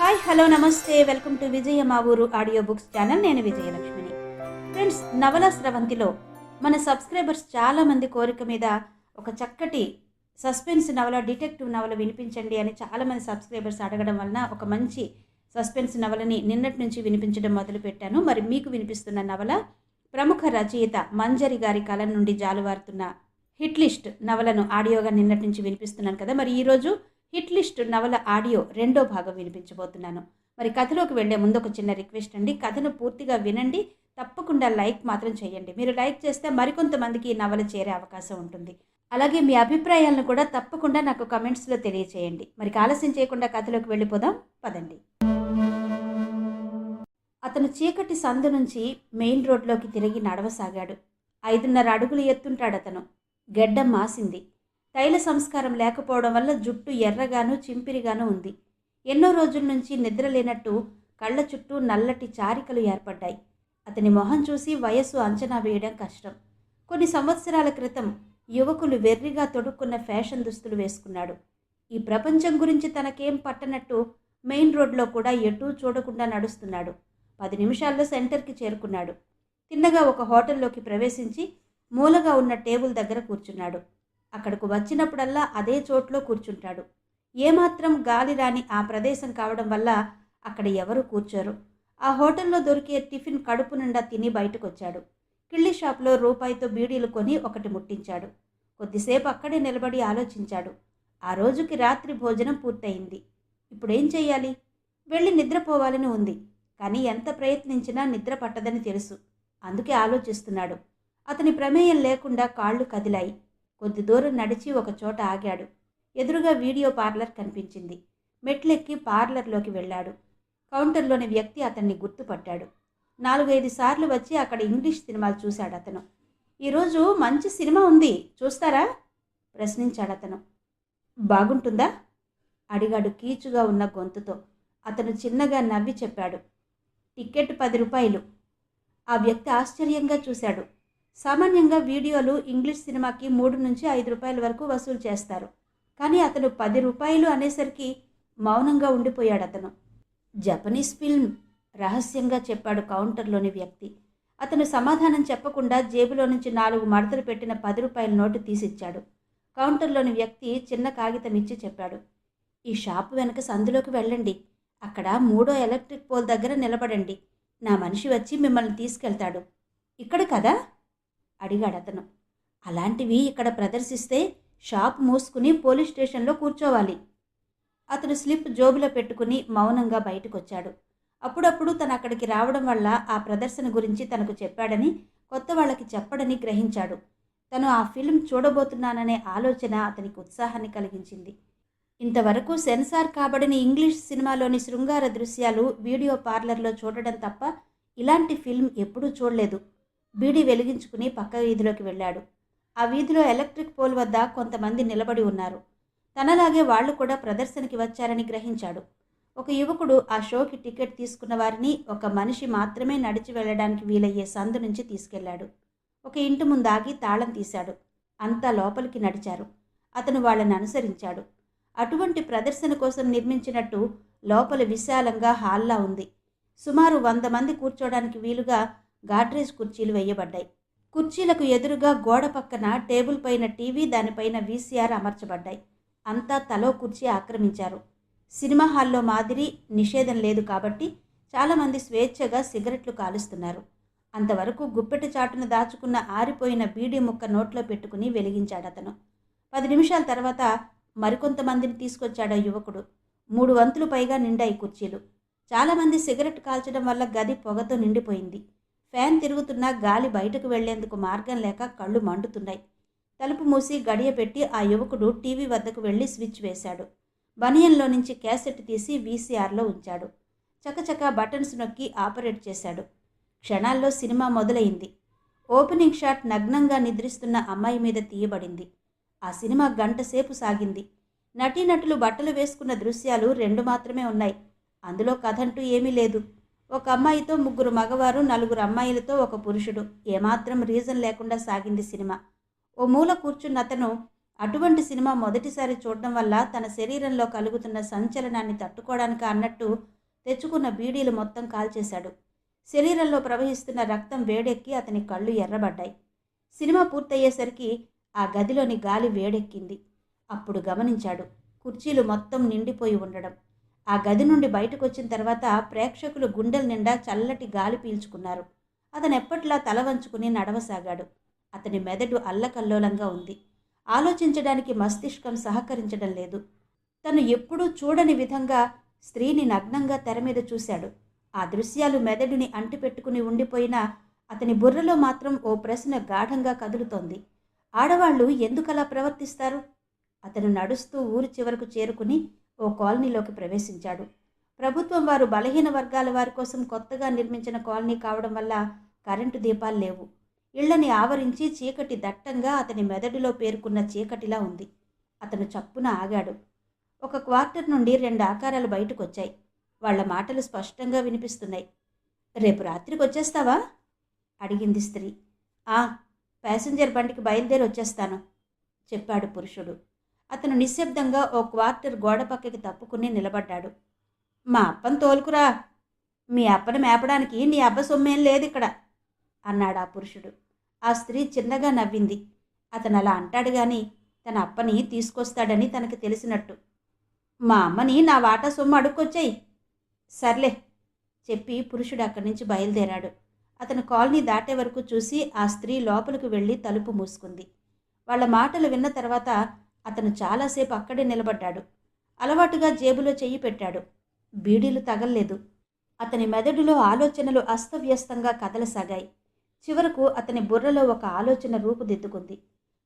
Hi hello నమస్తే welcome to విజయ మా ఊరు ఆడియో బుక్స్ ఛానల్. నేను విజయలక్ష్మిని. ఫ్రెండ్స్, నవల స్రవంతిలో మన సబ్స్క్రైబర్స్ చాలామంది కోరిక మీద ఒక చక్కటి సస్పెన్స్ నవల, డిటెక్టివ్ నవల వినిపించండి అని చాలామంది సబ్స్క్రైబర్స్ అడగడం వలన ఒక మంచి సస్పెన్స్ నవలని నిన్నటి నుంచి వినిపించడం మొదలుపెట్టాను. మరి మీకు వినిపిస్తున్న నవల ప్రముఖ రచయిత మంజరి గారి కలం నుండి జాలువారుతున్న హిట్ లిస్ట్ నవలను ఆడియోగా నిన్నటి నుంచి వినిపిస్తున్నాను కదా. మరి ఈరోజు హిట్ లిస్ట్ నవల ఆడియో రెండో భాగం వినిపించబోతున్నాను. మరి కథలోకి వెళ్లే ముందు ఒక చిన్న రిక్వెస్ట్ అండి, కథను పూర్తిగా వినండి, తప్పకుండా లైక్ మాత్రం చేయండి. మీరు లైక్ చేస్తే మరికొంతమందికి ఈ నవల చేరే అవకాశం ఉంటుంది. అలాగే మీ అభిప్రాయాలను కూడా తప్పకుండా నాకు కమెంట్స్లో తెలియచేయండి. మరి ఆలస్యం చేయకుండా కథలోకి వెళ్ళిపోదాం, పదండి. అతను చీకటి సందు నుంచి మెయిన్ రోడ్లోకి తిరిగి నడవసాగాడు. 5.5 అడుగులు ఎత్తుంటాడతను. గెడ్డం మాసింది. తైల సంస్కారం లేకపోవడం వల్ల జుట్టు ఎర్రగాను చింపిరిగాను ఉంది. ఎన్నో రోజుల నుంచి నిద్ర లేనట్టు కళ్ళ చుట్టూ నల్లటి చారికలు ఏర్పడ్డాయి. అతని మొహం చూసి వయస్సు అంచనా వేయడం కష్టం. కొన్ని సంవత్సరాల క్రితం యువకులు వెర్రిగా తొడుక్కున్న ఫ్యాషన్ దుస్తులు వేసుకున్నాడు. ఈ ప్రపంచం గురించి తనకేం పట్టనట్టు మెయిన్ రోడ్లో కూడా ఎటూ చూడకుండా నడుస్తున్నాడు. 10 నిమిషాల్లో సెంటర్కి చేరుకున్నాడు. తిన్నగా ఒక హోటల్లోకి ప్రవేశించి మూలగా ఉన్న టేబుల్ దగ్గర కూర్చున్నాడు. అక్కడకు వచ్చినప్పుడల్లా అదే చోట్లో కూర్చుంటాడు. ఏమాత్రం గాలి రాని ఆ ప్రదేశం కావడం వల్ల అక్కడ ఎవరు కూర్చోరు. ఆ హోటల్లో దొరికే టిఫిన్ కడుపు నిండా తిని బయటకొచ్చాడు. కిళ్ళి షాప్లో రూపాయితో బీడీలు కొని ఒకటి ముట్టించాడు. కొద్దిసేపు అక్కడే నిలబడి ఆలోచించాడు. ఆ రోజుకి రాత్రి భోజనం పూర్తయింది. ఇప్పుడేం చెయ్యాలి? వెళ్ళి నిద్రపోవాలని ఉంది. కానీ ఎంత ప్రయత్నించినా నిద్ర పట్టదని తెలుసు. అందుకే ఆలోచిస్తున్నాడు. అతని ప్రమేయం లేకుండా కాళ్ళు కదిలాయి. కొద్ది దూరం నడిచి ఒక చోట ఆగాడు. ఎదురుగా వీడియో పార్లర్ కనిపించింది. మెట్లెక్కి పార్లర్లోకి వెళ్ళాడు. కౌంటర్లోని వ్యక్తి అతన్ని గుర్తుపట్టాడు. 4-5 సార్లు వచ్చి అక్కడ ఇంగ్లీష్ సినిమాలు చూశాడు అతను. ఈరోజు మంచి సినిమా ఉంది, చూస్తారా? ప్రశ్నించాడతను. బాగుంటుందా? అడిగాడు కీచుగా ఉన్న గొంతుతో. అతను చిన్నగా నవ్వి చెప్పాడు, టికెట్ 10 రూపాయలు. ఆ వ్యక్తి ఆశ్చర్యంగా చూశాడు. సామాన్యంగా వీడియోలు ఇంగ్లీష్ సినిమాకి 3 నుంచి 5 రూపాయల వరకు వసూలు చేస్తారు. కానీ అతను 10 రూపాయలు అనేసరికి మౌనంగా ఉండిపోయాడు అతను. జపనీస్ ఫిల్మ్, రహస్యంగా చెప్పాడు కౌంటర్లోని వ్యక్తి. అతను సమాధానం చెప్పకుండా జేబులో నుంచి 4 మడతలు పెట్టిన 10 రూపాయల నోటు తీసిచ్చాడు. కౌంటర్లోని వ్యక్తి చిన్న కాగితం ఇచ్చి చెప్పాడు, ఈ షాపు వెనక సందులోకి వెళ్ళండి. అక్కడ 3వ ఎలక్ట్రిక్ పోల్ దగ్గర నిలబడండి. నా మనిషి వచ్చి మిమ్మల్ని తీసుకెళ్తాడు. ఇక్కడ కదా? అడిగాడు అతను. అలాంటివి ఇక్కడ ప్రదర్శిస్తే షాప్ మూసుకుని పోలీస్ స్టేషన్లో కూర్చోవాలి. అతను స్లిప్ జోబులో పెట్టుకుని మౌనంగా బయటకొచ్చాడు. అప్పుడప్పుడు తను అక్కడికి రావడం వల్ల ఆ ప్రదర్శన గురించి తనకు చెప్పాడని, కొత్త వాళ్ళకి చెప్పడని గ్రహించాడు. తను ఆ ఫిల్మ్ చూడబోతున్నాననే ఆలోచన అతనికి ఉత్సాహాన్ని కలిగించింది. ఇంతవరకు సెన్సార్ కాబడిన ఇంగ్లీష్ సినిమాలోని శృంగార దృశ్యాలు వీడియో పార్లర్లో చూడడం తప్ప ఇలాంటి ఫిల్మ్ ఎప్పుడూ చూడలేదు. బీడీ వెలిగించుకుని పక్క వీధిలోకి వెళ్ళాడు. ఆ వీధిలో ఎలక్ట్రిక్ పోల్ వద్ద కొంతమంది నిలబడి ఉన్నారు. తనలాగే వాళ్లు కూడా ప్రదర్శనకి వచ్చారని గ్రహించాడు. ఒక యువకుడు ఆ షోకి టికెట్ తీసుకున్న వారిని ఒక మనిషి మాత్రమే నడిచి వెళ్ళడానికి వీలయ్యే సందు నుంచి తీసుకెళ్లాడు. ఒక ఇంటి ముందు ఆగి తాళం తీశాడు. అంతా లోపలికి నడిచారు. అతను వాళ్ళని అనుసరించాడు. అటువంటి ప్రదర్శన కోసం నిర్మించినట్టు లోపల విశాలంగా హాల్లా ఉంది. సుమారు 100 మంది కూర్చోడానికి వీలుగా గాడ్రేజ్ కుర్చీలు వేయబడ్డాయి. కుర్చీలకు ఎదురుగా గోడ పక్కన టేబుల్ పైన టీవీ, దానిపైన వీసీఆర్ అమర్చబడ్డాయి. అంతా తలో కుర్చీ ఆక్రమించారు. సినిమా హాల్లో మాదిరి నిషేధం లేదు కాబట్టి చాలామంది స్వేచ్ఛగా సిగరెట్లు కాలుస్తున్నారు. అంతవరకు గుప్పెట చాటున దాచుకున్న ఆరిపోయిన బీడీ ముక్క నోట్లో పెట్టుకుని వెలిగించాడతను. 10 నిమిషాల తర్వాత మరికొంతమందిని తీసుకొచ్చాడు ఆ యువకుడు. 3 వంతులు పైగా నిండాయి కుర్చీలు. చాలామంది సిగరెట్ కాల్చడం వల్ల గది పొగతో నిండిపోయింది. ఫ్యాన్ తిరుగుతున్నా గాలి బయటకు వెళ్లేందుకు మార్గం లేక కళ్ళు మండుతున్నాయి. తలుపు మూసి గడియ పెట్టి ఆ యువకుడు టీవీ వద్దకు వెళ్ళి స్విచ్ వేశాడు. బనియన్లో నుంచి క్యాసెట్ తీసి వీసీఆర్లో ఉంచాడు. చకచకా బటన్స్ నొక్కి ఆపరేట్ చేశాడు. క్షణాల్లో సినిమా మొదలైంది. ఓపెనింగ్ షాట్ నగ్నంగా నిద్రిస్తున్న అమ్మాయి మీద తీయబడింది. ఆ సినిమా 1 గంట సేపు సాగింది. నటీనటులు బట్టలు వేసుకున్న దృశ్యాలు 2 మాత్రమే ఉన్నాయి. అందులో కథంటూ ఏమీ లేదు. ఒక అమ్మాయితో 3 మగవారు, 4 అమ్మాయిలతో ఒక పురుషుడు. ఏమాత్రం రీజన్ లేకుండా సాగింది సినిమా. ఓ మూల కూర్చున్న అతను అటువంటి సినిమా మొదటిసారి చూడడం వల్ల తన శరీరంలో కలుగుతున్న సంచలనాన్ని తట్టుకోవడానికి అన్నట్టు తెచ్చుకున్న బీడీలు మొత్తం కాల్చేశాడు. శరీరంలో ప్రవహిస్తున్న రక్తం వేడెక్కి అతని కళ్ళు ఎర్రబడ్డాయి. సినిమా పూర్తయ్యేసరికి ఆ గదిలోని గాలి వేడెక్కింది. అప్పుడు గమనించాడు కుర్చీలు మొత్తం నిండిపోయి ఉండడం. ఆ గది నుండి బయటకొచ్చిన తర్వాత ప్రేక్షకులు గుండెల నిండా చల్లటి గాలి పీల్చుకున్నారు. అతను ఎప్పట్లా తల వంచుకుని నడవసాగాడు. అతని మెదడు అల్లకల్లోలంగా ఉంది. ఆలోచించడానికి మస్తిష్కం సహకరించడం లేదు. తను ఎప్పుడూ చూడని విధంగా స్త్రీని నగ్నంగా తెర మీద చూశాడు. ఆ దృశ్యాలు మెదడుని అంటిపెట్టుకుని ఉండిపోయినా అతని బుర్రలో మాత్రం ఓ ప్రశ్న గాఢంగా కదులుతోంది. ఆడవాళ్లు ఎందుకలా ప్రవర్తిస్తారు? అతను నడుస్తూ ఊరి చివరకు చేరుకుని ఓ కాలనీలోకి ప్రవేశించాడు. ప్రభుత్వం వారు బలహీన వర్గాల వారి కోసం కొత్తగా నిర్మించిన కాలనీ కావడం వల్ల కరెంటు దీపాలు లేవు. ఇళ్లని ఆవరించి చీకటి దట్టంగా అతని మెదడులో పేరుకున్న చీకటిలా ఉంది. అతను చప్పున ఆగాడు. ఒక క్వార్టర్ నుండి 2 ఆకారాలు బయటకొచ్చాయి. వాళ్ల మాటలు స్పష్టంగా వినిపిస్తున్నాయి. రేపు రాత్రికి వచ్చేస్తావా? అడిగింది స్త్రీ. ప్యాసింజర్ బండికి బయలుదేరి వచ్చేస్తాను చెప్పాడు పురుషుడు. అతను నిశ్శబ్దంగా ఓ క్వార్టర్ గోడ పక్కకి తప్పుకుని నిలబడ్డాడు. మా అప్పని తోలుకురా. మీ అప్పని మేపడానికి నీ అబ్బ సొమ్మేం లేదు ఇక్కడ అన్నాడు ఆ పురుషుడు. ఆ స్త్రీ చిన్నగా నవ్వింది. అతను అలా అంటాడు గాని తన అప్పని తీసుకొస్తాడని తనకి తెలిసినట్టు. మా అమ్మని నా వాటా సొమ్ము అడుక్కొచ్చాయి. సర్లే చెప్పి పురుషుడు అక్కడి నుంచి బయలుదేరాడు. అతను కాలనీ దాటే వరకు చూసి ఆ స్త్రీ లోపలికి వెళ్ళి తలుపు మూసుకుంది. వాళ్ళ మాటలు విన్న తర్వాత అతను చాలాసేపు అక్కడే నిలబడ్డాడు. అలవాటుగా జేబులో చెయ్యి పెట్టాడు. బీడీలు తగల్లేదు. అతని మెదడులో ఆలోచనలు అస్తవ్యస్తంగా కదలసాగాయి. చివరకు అతని బుర్రలో ఒక ఆలోచన రూపుదిద్దుకుంది.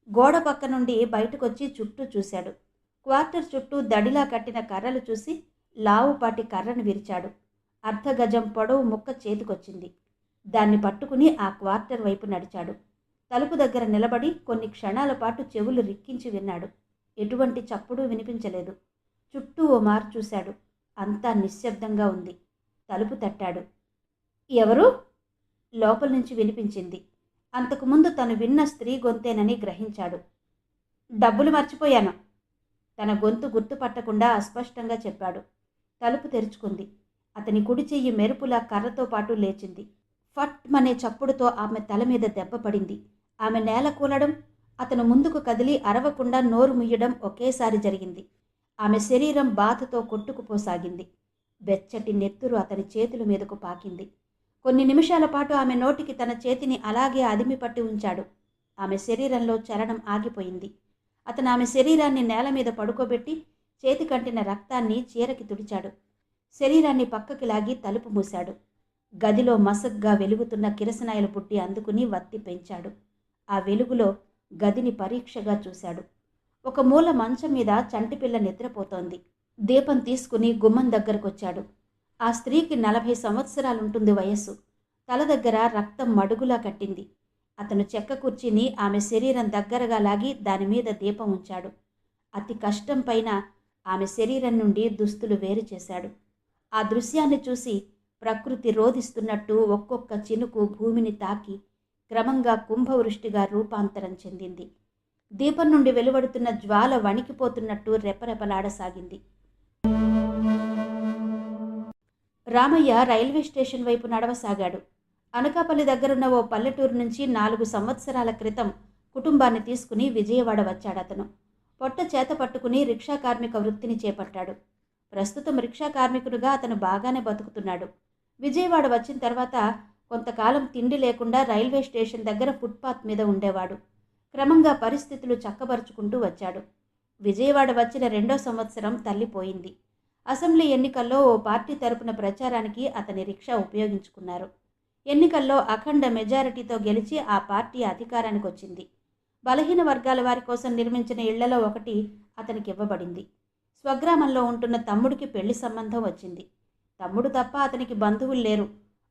గోడ పక్క నుండి బయటకొచ్చి చుట్టూ చూశాడు. క్వార్టర్ చుట్టూ దడిలా కట్టిన కర్రలు చూసి లావుపాటి కర్రను విరిచాడు. అర్ధగజం పొడవు ముక్క చేతికొచ్చింది. దాన్ని పట్టుకుని ఆ క్వార్టర్ వైపు నడిచాడు. తలుపు దగ్గర నిలబడి కొన్ని క్షణాల పాటు చెవులు రిక్కించి విన్నాడు. ఎటువంటి చప్పుడు వినిపించలేదు. చుట్టూ ఓ మారు చూశాడు. అంతా నిశ్శబ్దంగా ఉంది. తలుపు తట్టాడు. ఎవరు? లోపల నుంచి వినిపించింది. అంతకుముందు తను విన్న స్త్రీ గొంతేనని గ్రహించాడు. డబ్బులు మర్చిపోయాను తన గొంతు గుర్తుపట్టకుండా అస్పష్టంగా చెప్పాడు. తలుపు తెరుచుకుంది. అతని కుడి చెయ్యి మెరుపులా కర్రతో పాటు లేచింది. ఫట్ మనే చప్పుడుతో ఆమె తల మీద దెబ్బ పడింది. ఆమె నేల కూలడం, అతను ముందుకు కదిలి అరవకుండా నోరు ముయ్యడం ఒకేసారి జరిగింది. ఆమె శరీరం బాధతో కొట్టుకుపోసాగింది. వెచ్చటి నెత్తురు అతని చేతుల మీదకు పాకింది. కొన్ని నిమిషాల పాటు ఆమె నోటికి తన చేతిని అలాగే అదిమిపట్టి ఉంచాడు. ఆమె శరీరంలో చలనం ఆగిపోయింది. అతను ఆమె శరీరాన్ని నేల మీద పడుకోబెట్టి చేతి కంటిన రక్తాన్ని చీరకి తుడిచాడు. శరీరాన్ని పక్కకి లాగి తలుపు మూశాడు. గదిలో మసగ్గా వెలుగుతున్న కిరసనాయిల బుట్టి అందుకుని వత్తి పెంచాడు. ఆ వెలుగులో గదిని పరీక్షగా చూశాడు. ఒక మూల మంచం మీద చంటిపిల్ల నిద్రపోతోంది. దీపం తీసుకుని గుమ్మం దగ్గరకొచ్చాడు. ఆ స్త్రీకి 40 సంవత్సరాలుంటుంది వయస్సు. తల దగ్గర రక్తం మడుగులా కట్టింది. అతను చెక్క కుర్చీని ఆమె శరీరం దగ్గరగా లాగి దానిమీద దీపం ఉంచాడు. అతి కష్టం పైన ఆమె శరీరం నుండి దుస్తులు వేరు చేశాడు. ఆ దృశ్యాన్ని చూసి ప్రకృతి రోధిస్తున్నట్టు ఒక్కొక్క చినుకు భూమిని తాకి క్రమంగా కుంభవృష్టిగా రూపాంతరం చెందింది. దీపం నుండి వెలువడుతున్న జ్వాల వణికిపోతున్నట్టు రెపరెపలాడసాగింది. రామయ్య రైల్వే స్టేషన్ వైపు నడవసాగాడు. అనకాపల్లి దగ్గరున్న ఓ పల్లెటూరు నుంచి 4 సంవత్సరాల క్రితం కుటుంబాన్ని తీసుకుని విజయవాడ వచ్చాడతను. పొట్ట చేత పట్టుకుని రిక్షా కార్మిక వృత్తిని చేపట్టాడు. ప్రస్తుతం రిక్షా కార్మికుడిగా అతను బాగానే బతుకుతున్నాడు. విజయవాడ వచ్చిన తర్వాత కొంతకాలం తిండి లేకుండా రైల్వే స్టేషన్ దగ్గర ఫుట్పాత్ మీద ఉండేవాడు. క్రమంగా పరిస్థితులు చక్కబరుచుకుంటూ వచ్చాడు. విజయవాడ వచ్చిన 2వ సంవత్సరం తల్లిపోయింది. అసెంబ్లీ ఎన్నికల్లో ఓ పార్టీ తరపున ప్రచారానికి అతని రిక్షా ఉపయోగించుకున్నారు. ఎన్నికల్లో అఖండ మెజారిటీతో గెలిచి ఆ పార్టీ అధికారానికి వచ్చింది. బలహీన వర్గాల వారి కోసం నిర్మించిన ఇళ్లలో ఒకటి అతనికి ఇవ్వబడింది. స్వగ్రామంలో ఉంటున్న తమ్ముడికి పెళ్లి సంబంధం వచ్చింది. తమ్ముడు తప్ప అతనికి బంధువులు లేరు.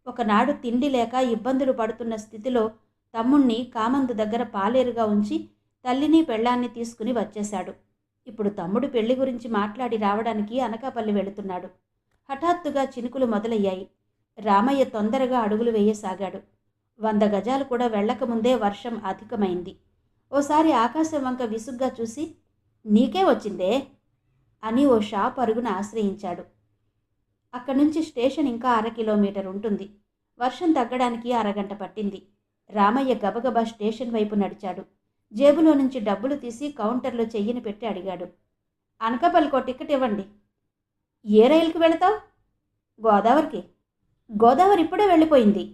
ఒకనాడు తిండి లేక ఇబ్బందులు పడుతున్న స్థితిలో తమ్ముణ్ణి కామందు దగ్గర పాలేరుగా ఉంచి తల్లిని పెళ్ళాన్ని తీసుకుని వచ్చేశాడు. ఇప్పుడు తమ్ముడు పెళ్లి గురించి మాట్లాడి రావడానికి అనకాపల్లి వెళుతున్నాడు. హఠాత్తుగా చినుకులు మొదలయ్యాయి. రామయ్య తొందరగా అడుగులు వేయసాగాడు. 100 గజాలు కూడా వెళ్లకముందే వర్షం అధికమైంది. ఓసారి ఆకాశం వంక విసుగ్గా చూసి, నీకే వచ్చిందే అని ఓ షాప్ అరుగున ఆశ్రయించాడు. అక్కడి నుంచి స్టేషన్ ఇంకా 1/2 కిలోమీటర్ ఉంటుంది. వర్షం తగ్గడానికి అరగంట పట్టింది. రామయ్య గబగబా స్టేషన్ వైపు నడిచాడు. జేబులో నుంచి డబ్బులు తీసి కౌంటర్లో చెయ్యిని పెట్టి అడిగాడు. అనకాపల్లికో టికెట్ ఇవ్వండి. ఏ రైలుకి వెళతావు? గోదావరికి. గోదావరి ఇప్పుడే వెళ్ళిపోయింది.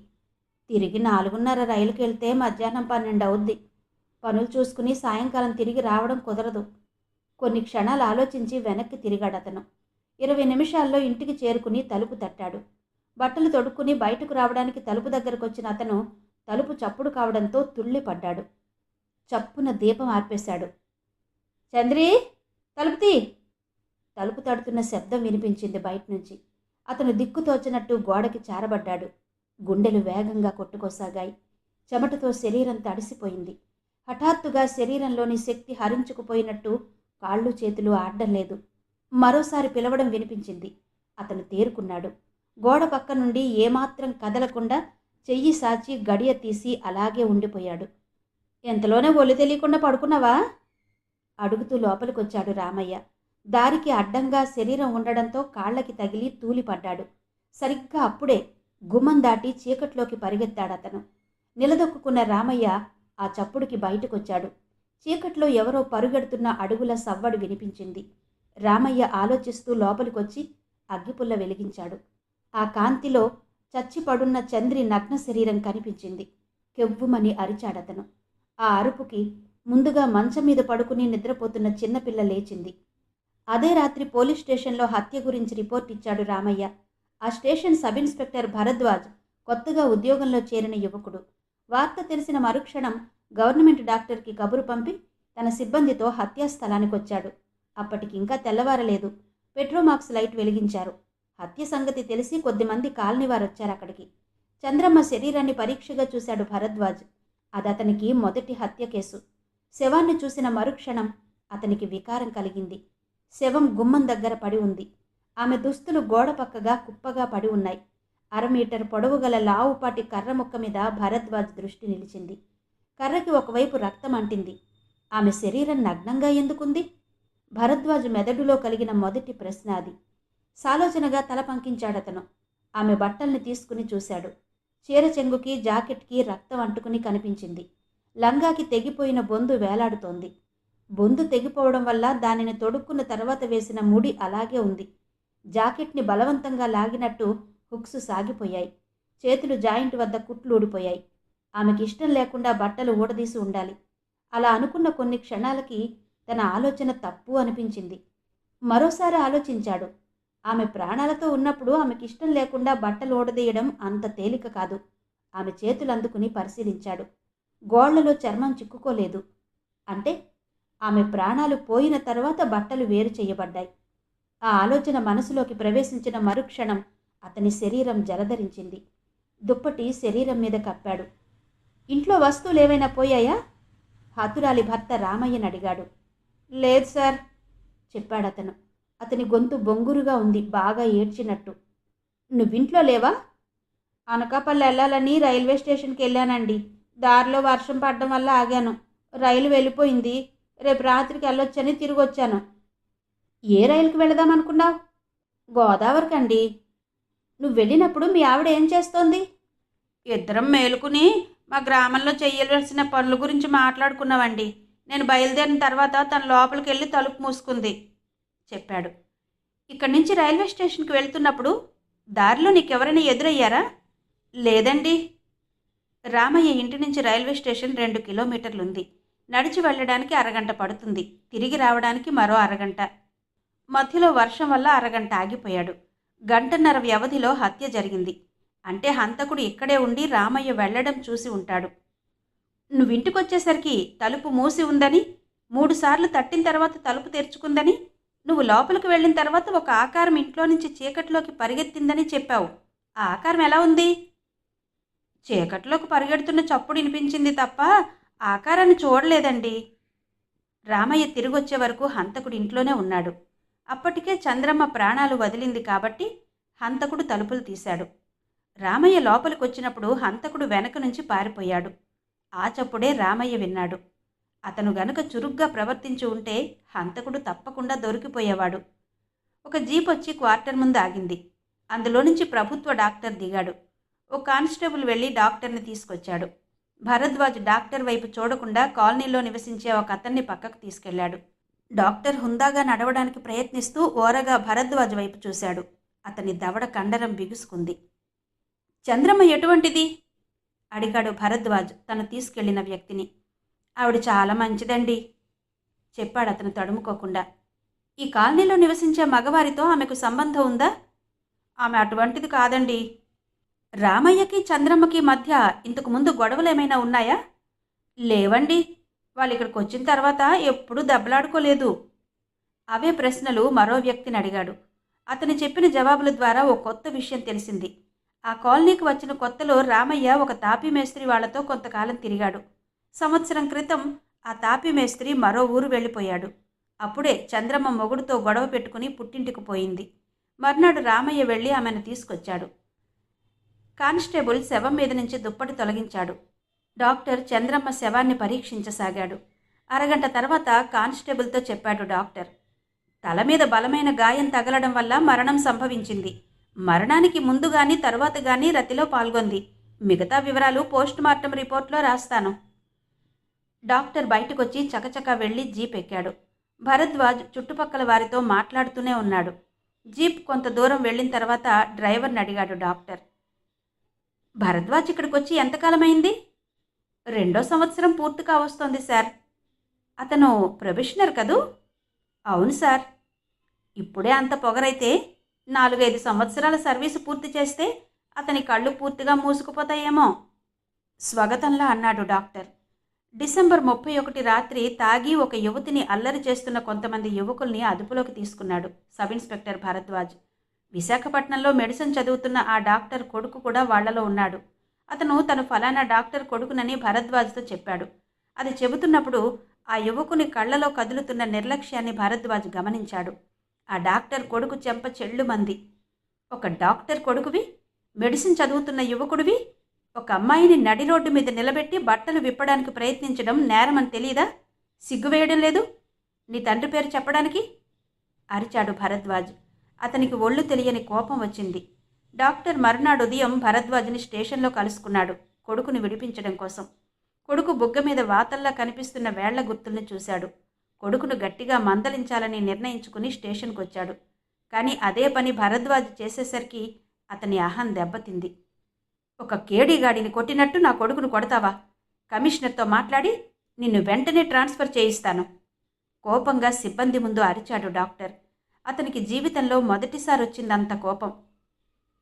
తిరిగి 4:30 రైలుకి వెళ్తే మధ్యాహ్నం 12 అవుద్ది. పనులు చూసుకుని సాయంకాలం తిరిగి రావడం కుదరదు. కొన్ని క్షణాలు ఆలోచించి వెనక్కి తిరిగాడు అతను. 20 నిమిషాల్లో ఇంటికి చేరుకుని తలుపు తట్టాడు. బట్టలు తొడుక్కుని బయటకు రావడానికి తలుపు దగ్గరకు వచ్చిన అతను తలుపు చప్పుడు కావడంతో తుళ్ళిపడ్డాడు. చప్పున దీపం ఆర్పేశాడు. చంద్రీ, తలుపు తీ. తలుపు తడుతున్న శబ్దం వినిపించింది బయట నుంచి. అతను దిక్కుతోచనట్టు గోడకి చారబడ్డాడు. గుండెలు వేగంగా కొట్టుకోసాగాయి. చెమటతో శరీరం తడిసిపోయింది. హఠాత్తుగా శరీరంలోని శక్తి హరించుకుపోయినట్టు కాళ్ళు చేతులు ఆడడం లేదు. మరోసారి పిలవడం వినిపించింది. అతను తేరుకున్నాడు. గోడ పక్క నుండి ఏమాత్రం కదలకుండా చెయ్యి సాచి గడియ తీసి అలాగే ఉండిపోయాడు. ఎంతలోనే ఒళ్ళు తెలియకుండా పడుకున్నావా? అడుగుతూ లోపలికొచ్చాడు రామయ్య. దారికి అడ్డంగా శరీరం ఉండడంతో కాళ్ళకి తగిలి తూలిపడ్డాడు. సరిగ్గా అప్పుడే గుమ్మం దాటి చీకట్లోకి పరిగెత్తాడతను. నిలదొక్కున్న రామయ్య ఆ చప్పుడుకి బయటకొచ్చాడు. చీకట్లో ఎవరో పరుగెడుతున్న అడుగుల సవ్వడి వినిపించింది. రామయ్య ఆలోచిస్తూ లోపలికొచ్చి అగ్గిపుల్ల వెలిగించాడు. ఆ కాంతిలో చచ్చిపడున్న చంద్రి నగ్న శరీరం కనిపించింది. కెవ్వుమని అరిచాడతను. ఆ అరుపుకి ముందుగా మంచం మీద పడుకుని నిద్రపోతున్న చిన్నపిల్ల లేచింది. అదే రాత్రి పోలీస్ స్టేషన్లో హత్య గురించి రిపోర్ట్ ఇచ్చాడు రామయ్య. ఆ స్టేషన్ సబ్ ఇన్స్పెక్టర్ భరద్వాజ్ కొత్తగా ఉద్యోగంలో చేరిన యువకుడు. వార్త తెలిసిన మరుక్షణం గవర్నమెంట్ డాక్టర్కి కబురు పంపి తన సిబ్బందితో హత్యా స్థలానికొచ్చాడు. అప్పటికింకా తెల్లవారలేదు. Petromax light వెలిగించారు. హత్య సంగతి తెలిసి కొద్దిమంది కాలనీ వారొచ్చారు అక్కడికి. చంద్రమ్మ శరీరాన్ని పరీక్షగా చూశాడు భరద్వాజ్. అదతనికి మొదటి హత్య కేసు. శవాన్ని చూసిన మరుక్షణం అతనికి వికారం కలిగింది. శవం గుమ్మం దగ్గర పడి ఉంది. ఆమె దుస్తులు గోడ పక్కగా కుప్పగా పడి ఉన్నాయి. 1/2 మీటర్ పొడవు గల లావుపాటి కర్ర ముక్క మీద భరద్వాజ్ దృష్టి నిలిచింది. కర్రకి ఒకవైపు రక్తం అంటింది. ఆమె శరీరం నగ్నంగా ఎందుకుంది? భరద్వాజ్ మెదడులో కలిగిన మొదటి ప్రశ్న అది. సాలోచనగా తల పంకించాడతను. ఆమె బట్టల్ని తీసుకుని చూశాడు. చీర చెంగుకి జాకెట్కి రక్తం అంటుకుని కనిపించింది. లంగాకి తెగిపోయిన బొందు వేలాడుతోంది. బొందు తెగిపోవడం వల్ల దానిని తొడుక్కున్న తర్వాత వేసిన ముడి అలాగే ఉంది. జాకెట్ని బలవంతంగా లాగినట్టు హుక్స్ సాగిపోయాయి. చేతులు జాయింట్ వద్ద కుట్లు ఊడిపోయాయి. ఆమెకి ఇష్టం లేకుండా బట్టలు ఊడదీసి ఉండాలి. అలా అనుకున్న కొన్ని క్షణాలకి తన ఆలోచన తప్పు అనిపించింది. మరోసారి ఆలోచించాడు. ఆమె ప్రాణాలతో ఉన్నప్పుడు ఆమెకిష్టం లేకుండా బట్టలు ఊడదీయడం అంత తేలిక కాదు. ఆమె చేతులు అందుకుని పరిశీలించాడు. గోళ్లలో చర్మం చిక్కుకోలేదు. అంటే ఆమె ప్రాణాలు పోయిన తర్వాత బట్టలు వేరు చేయబడ్డాయి. ఆ ఆలోచన మనసులోకి ప్రవేశించిన మరుక్షణం అతని శరీరం జలధరించింది. దుప్పటి శరీరం మీద కప్పాడు. ఇంట్లో వస్తువులు ఏవైనా పోయాయా? హతురాలి భర్త రామయ్యని అడిగాడు. లేదు సార్ చెప్పాడతను. అతని గొంతు బొంగురుగా ఉంది, బాగా ఏడ్చినట్టు. నువ్వింట్లో లేవా? అనకాపల్లి వెళ్ళాలని రైల్వే స్టేషన్కి వెళ్ళానండి. దారిలో వర్షం పడడం వల్ల ఆగాను. రైలు వెళ్ళిపోయింది. రేపు రాత్రికి వెళ్ళొచ్చని తిరిగి వచ్చాను. ఏ రైలుకి వెళదామనుకున్నావు? గోదావరికండి. నువ్వు వెళ్ళినప్పుడు మీ ఆవిడ ఏం చేస్తోంది? ఇద్దరం మేలుకుని మా గ్రామంలో చెయ్యవలసిన పనుల గురించి మాట్లాడుకున్నామండి. నేను బయలుదేరిన తర్వాత తన లోపలికి వెళ్ళి తలుపు మూసుకుంది చెప్పాడు. ఇక్కడి నుంచి రైల్వే స్టేషన్కి వెళ్తున్నప్పుడు దారిలో నీకెవరైనా ఎదురయ్యారా? లేదండి. రామయ్య ఇంటి నుంచి రైల్వే స్టేషన్ 2 కిలోమీటర్లుంది. నడిచి వెళ్ళడానికి అరగంట పడుతుంది. తిరిగి రావడానికి మరో అరగంట. మధ్యలో వర్షం వల్ల అరగంట ఆగిపోయాడు. 1.5 గంటల వ్యవధిలో హత్య జరిగింది. అంటే హంతకుడు ఇక్కడే ఉండి రామయ్య వెళ్లడం చూసి ఉంటాడు. నువ్వింటికొచ్చేసరికి తలుపు మూసి ఉందని, 3 సార్లు తట్టిన తర్వాత తలుపు తెరుచుకుందని, నువ్వు లోపలికి వెళ్ళిన తర్వాత ఒక ఆకారం ఇంట్లో నుంచి చీకట్లోకి పరిగెత్తిందని చెప్పావు. ఆ ఆకారం ఎలా ఉంది? చీకట్లోకి పరిగెడుతున్న చప్పుడు వినిపించింది తప్ప ఆకారాన్ని చూడలేదండి. రామయ్య తిరిగొచ్చే వరకు హంతకుడు ఇంట్లోనే ఉన్నాడు. అప్పటికే చంద్రమ్మ ప్రాణాలు వదిలింది కాబట్టి హంతకుడు తలుపులు తీశాడు. రామయ్య లోపలికొచ్చినప్పుడు హంతకుడు వెనక నుంచి పారిపోయాడు. ఆ చప్పుడే రామయ్య విన్నాడు. అతను గనుక చురుగ్గా ప్రవర్తించి ఉంటే హంతకుడు తప్పకుండా దొరికిపోయేవాడు. ఒక జీప్ వచ్చి క్వార్టర్ ముందు ఆగింది. అందులో నుంచి ప్రభుత్వ డాక్టర్ దిగాడు. ఓ కానిస్టేబుల్ వెళ్ళి డాక్టర్ని తీసుకొచ్చాడు. భరద్వాజ్ డాక్టర్ వైపు చూడకుండా కాలనీలో నివసించే ఒక అతన్ని పక్కకు తీసుకెళ్లాడు. డాక్టర్ హుందాగా నడవడానికి ప్రయత్నిస్తూ ఓరగా భరద్వాజ్ వైపు చూశాడు. అతని దవడ కండరం బిగుసుకుంది. చంద్రమ్మ ఎటువంటిది? అడిగాడు భరద్వాజ్ తను తీసుకెళ్లిన వ్యక్తిని. ఆవిడ చాలా మంచిదండి, చెప్పాడు అతను తడుముకోకుండా. ఈ కాలనీలో నివసించే మగవారితో ఆమెకు సంబంధం ఉందా? ఆమె అటువంటిది కాదండి. రామయ్యకి చంద్రమ్మకి మధ్య ఇంతకు ముందు గొడవలేమైనా ఉన్నాయా? లేవండి. వాళ్ళు ఇక్కడికి వచ్చిన తర్వాత ఎప్పుడూ దెబ్బలాడుకోలేదు. అవే ప్రశ్నలు మరో వ్యక్తిని అడిగాడు. అతను చెప్పిన జవాబుల ద్వారా ఓ కొత్త విషయం తెలిసింది. ఆ కాలనీకి వచ్చిన కొత్తలో రామయ్య ఒక తాపీ మేస్త్రి వాళ్లతో కొంతకాలం తిరిగాడు. సంవత్సరం క్రితం ఆ తాపీ మేస్త్రి మరో ఊరు వెళ్ళిపోయాడు. అప్పుడే చంద్రమ్మ మొగుడుతో గొడవ పెట్టుకుని పుట్టింటికి పోయింది. మర్నాడు రామయ్య వెళ్ళి ఆమెను తీసుకొచ్చాడు. కానిస్టేబుల్ శవం మీద నుంచి దుప్పటి తొలగించాడు. డాక్టర్ చంద్రమ్మ శవాన్ని పరీక్షించసాగాడు. అరగంట తర్వాత కానిస్టేబుల్తో చెప్పాడు డాక్టర్, తల మీద బలమైన గాయం తగలడం వల్ల మరణం సంభవించింది. మరణానికి ముందు గాని తర్వాత గాని రతిలో పాల్గొంది. మిగతా వివరాలు పోస్టుమార్టం రిపోర్ట్లో రాస్తాను. డాక్టర్ బయటకొచ్చి చకచకా వెళ్ళి జీప్ ఎక్కాడు. భరద్వాజ్ చుట్టుపక్కల వారితో మాట్లాడుతూనే ఉన్నాడు. జీప్ కొంత దూరం వెళ్ళిన తర్వాత డ్రైవర్ని అడిగాడు డాక్టర్. భరద్వాజ్ ఇక్కడికి వచ్చి ఎంతకాలమైంది? 2వ సంవత్సరం పూర్తి కావస్తోంది సార్. అతను ప్రొబేషనర్ కదూ? అవును సార్. ఇప్పుడే అంత పొగరైతే 4-5 సంవత్సరాల సర్వీసు పూర్తి చేస్తే అతని కళ్ళు పూర్తిగా మూసుకుపోతాయేమో, స్వాగతంలా అన్నాడు డాక్టర్. డిసెంబర్ 31 రాత్రి తాగి ఒక యువతిని అల్లరి చేస్తున్న కొంతమంది యువకుల్ని అదుపులోకి తీసుకున్నాడు సబ్ ఇన్స్పెక్టర్ భరద్వాజ్. విశాఖపట్నంలో మెడిసిన్ చదువుతున్న ఆ డాక్టర్ కొడుకు కూడా వాళ్లలో ఉన్నాడు. అతను తను ఫలానా డాక్టర్ కొడుకునని భరద్వాజ్తో చెప్పాడు. అది చెబుతున్నప్పుడు ఆ యువకుని కళ్లలో కదులుతున్న నిర్లక్ష్యాన్ని భరద్వాజ్ గమనించాడు. ఆ డాక్టర్ కొడుకు చెంప చెళ్ళుమంది. ఒక డాక్టర్ కొడుకువి, మెడిసిన్ చదువుతున్న యువకుడివి, ఒక అమ్మాయిని నడి రోడ్డు మీద నిలబెట్టి బట్టలు విప్పడానికి ప్రయత్నించడం నేరమని తెలీదా? సిగ్గువేయడం లేదు నీ తండ్రి పేరు చెప్పడానికి? అరిచాడు భరద్వాజ్. అతనికి ఒళ్ళు తెలియని కోపం వచ్చింది. డాక్టర్ మర్నాడు ఉదయం భరద్వాజ్ని స్టేషన్లో కలుసుకున్నాడు కొడుకుని విడిపించడం కోసం. కొడుకు బుగ్గ మీద వాతల్లా కనిపిస్తున్న వేళ్ల గుర్తుల్ని చూశాడు. కొడుకును గట్టిగా మందలించాలని నిర్ణయించుకుని స్టేషన్కు వచ్చాడు. కానీ అదే పని భరద్వాజ్ చేసేసరికి అతని అహం దెబ్బతింది. ఒక కేడీగాడిని కొట్టినట్టు నా కొడుకును కొడతావా? కమిషనర్తో మాట్లాడి నిన్ను వెంటనే ట్రాన్స్ఫర్ చేయిస్తాను, కోపంగా సిబ్బంది ముందు అరిచాడు డాక్టర్. అతనికి జీవితంలో మొదటిసారి వచ్చిందంత కోపం.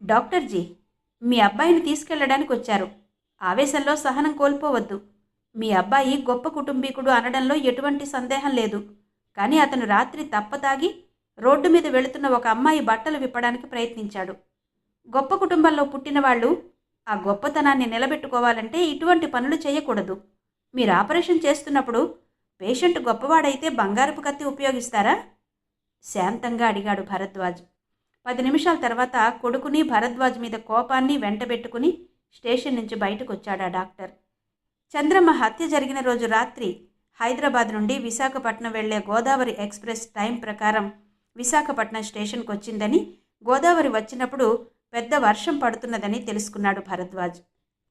డాక్టర్జీ, మీ అబ్బాయిని తీసుకెళ్లడానికి వచ్చారు. ఆవేశంలో సహనం కోల్పోవద్దు. మీ అబ్బాయి గొప్ప కుటుంబీకుడు అనడంలో ఎటువంటి సందేహం లేదు. కానీ అతను రాత్రి తప్పతాగి రోడ్డు మీద వెళుతున్న ఒక అమ్మాయి బట్టలు విప్పడానికి ప్రయత్నించాడు. గొప్ప కుటుంబంలో పుట్టిన వాళ్ళు ఆ గొప్పతనాన్ని నిలబెట్టుకోవాలంటే ఇటువంటి పనులు చేయకూడదు. మీరు ఆపరేషన్ చేస్తున్నప్పుడు పేషెంట్ గొప్పవాడైతే బంగారపు కత్తి ఉపయోగిస్తారా? శాంతంగా అడిగాడు భరద్వాజ్. 10 నిమిషాల తర్వాత కొడుకుని భరద్వాజ్ మీద కోపాన్ని వెంటబెట్టుకుని స్టేషన్ నుంచి బయటకు వచ్చాడు ఆ డాక్టర్. చంద్రమ్మ హత్య జరిగిన రోజు రాత్రి హైదరాబాద్ నుండి విశాఖపట్నం వెళ్లే గోదావరి ఎక్స్ప్రెస్ టైం ప్రకారం విశాఖపట్నం స్టేషన్కు వచ్చిందని, గోదావరి వచ్చినప్పుడు పెద్ద వర్షం పడుతున్నదని తెలుసుకున్నాడు భరద్వాజ్.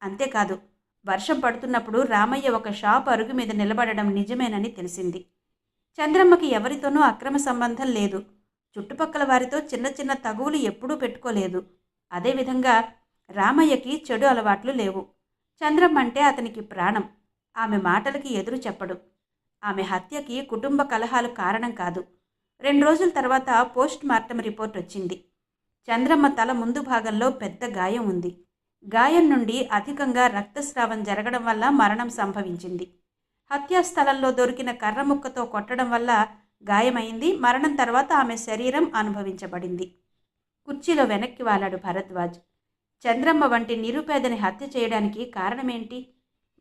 అంతేకాదు, వర్షం పడుతున్నప్పుడు రామయ్య ఒక షాప్ అరుగు మీద నిలబడడం నిజమేనని తెలిసింది. చంద్రమ్మకి ఎవరితోనూ అక్రమ సంబంధం లేదు. చుట్టుపక్కల వారితో చిన్న చిన్న తగువులు ఎప్పుడూ పెట్టుకోలేదు. అదేవిధంగా రామయ్యకి చెడు అలవాట్లు లేవు. చంద్రమ్మ అంటే అతనికి ప్రాణం. ఆమె మాటలకి ఎదురు చెప్పడు. ఆమె హత్యకి కుటుంబ కలహాలు కారణం కాదు. 2 రోజుల తర్వాత పోస్ట్ మార్టం రిపోర్ట్ వచ్చింది. చంద్రమ్మ తల ముందు భాగంలో పెద్ద గాయం ఉంది. గాయం నుండి అధికంగా రక్తస్రావం జరగడం వల్ల మరణం సంభవించింది. హత్యాస్థలంలో దొరికిన కర్రముక్కతో కొట్టడం వల్ల గాయమైంది. మరణం తర్వాత ఆమె శరీరం అనుభవించబడింది. కుర్చీలో వెనక్కి వాలాడు భరద్వాజ్. చంద్రమ్మ వంటి నిరుపేదని హత్య చేయడానికి కారణమేంటి?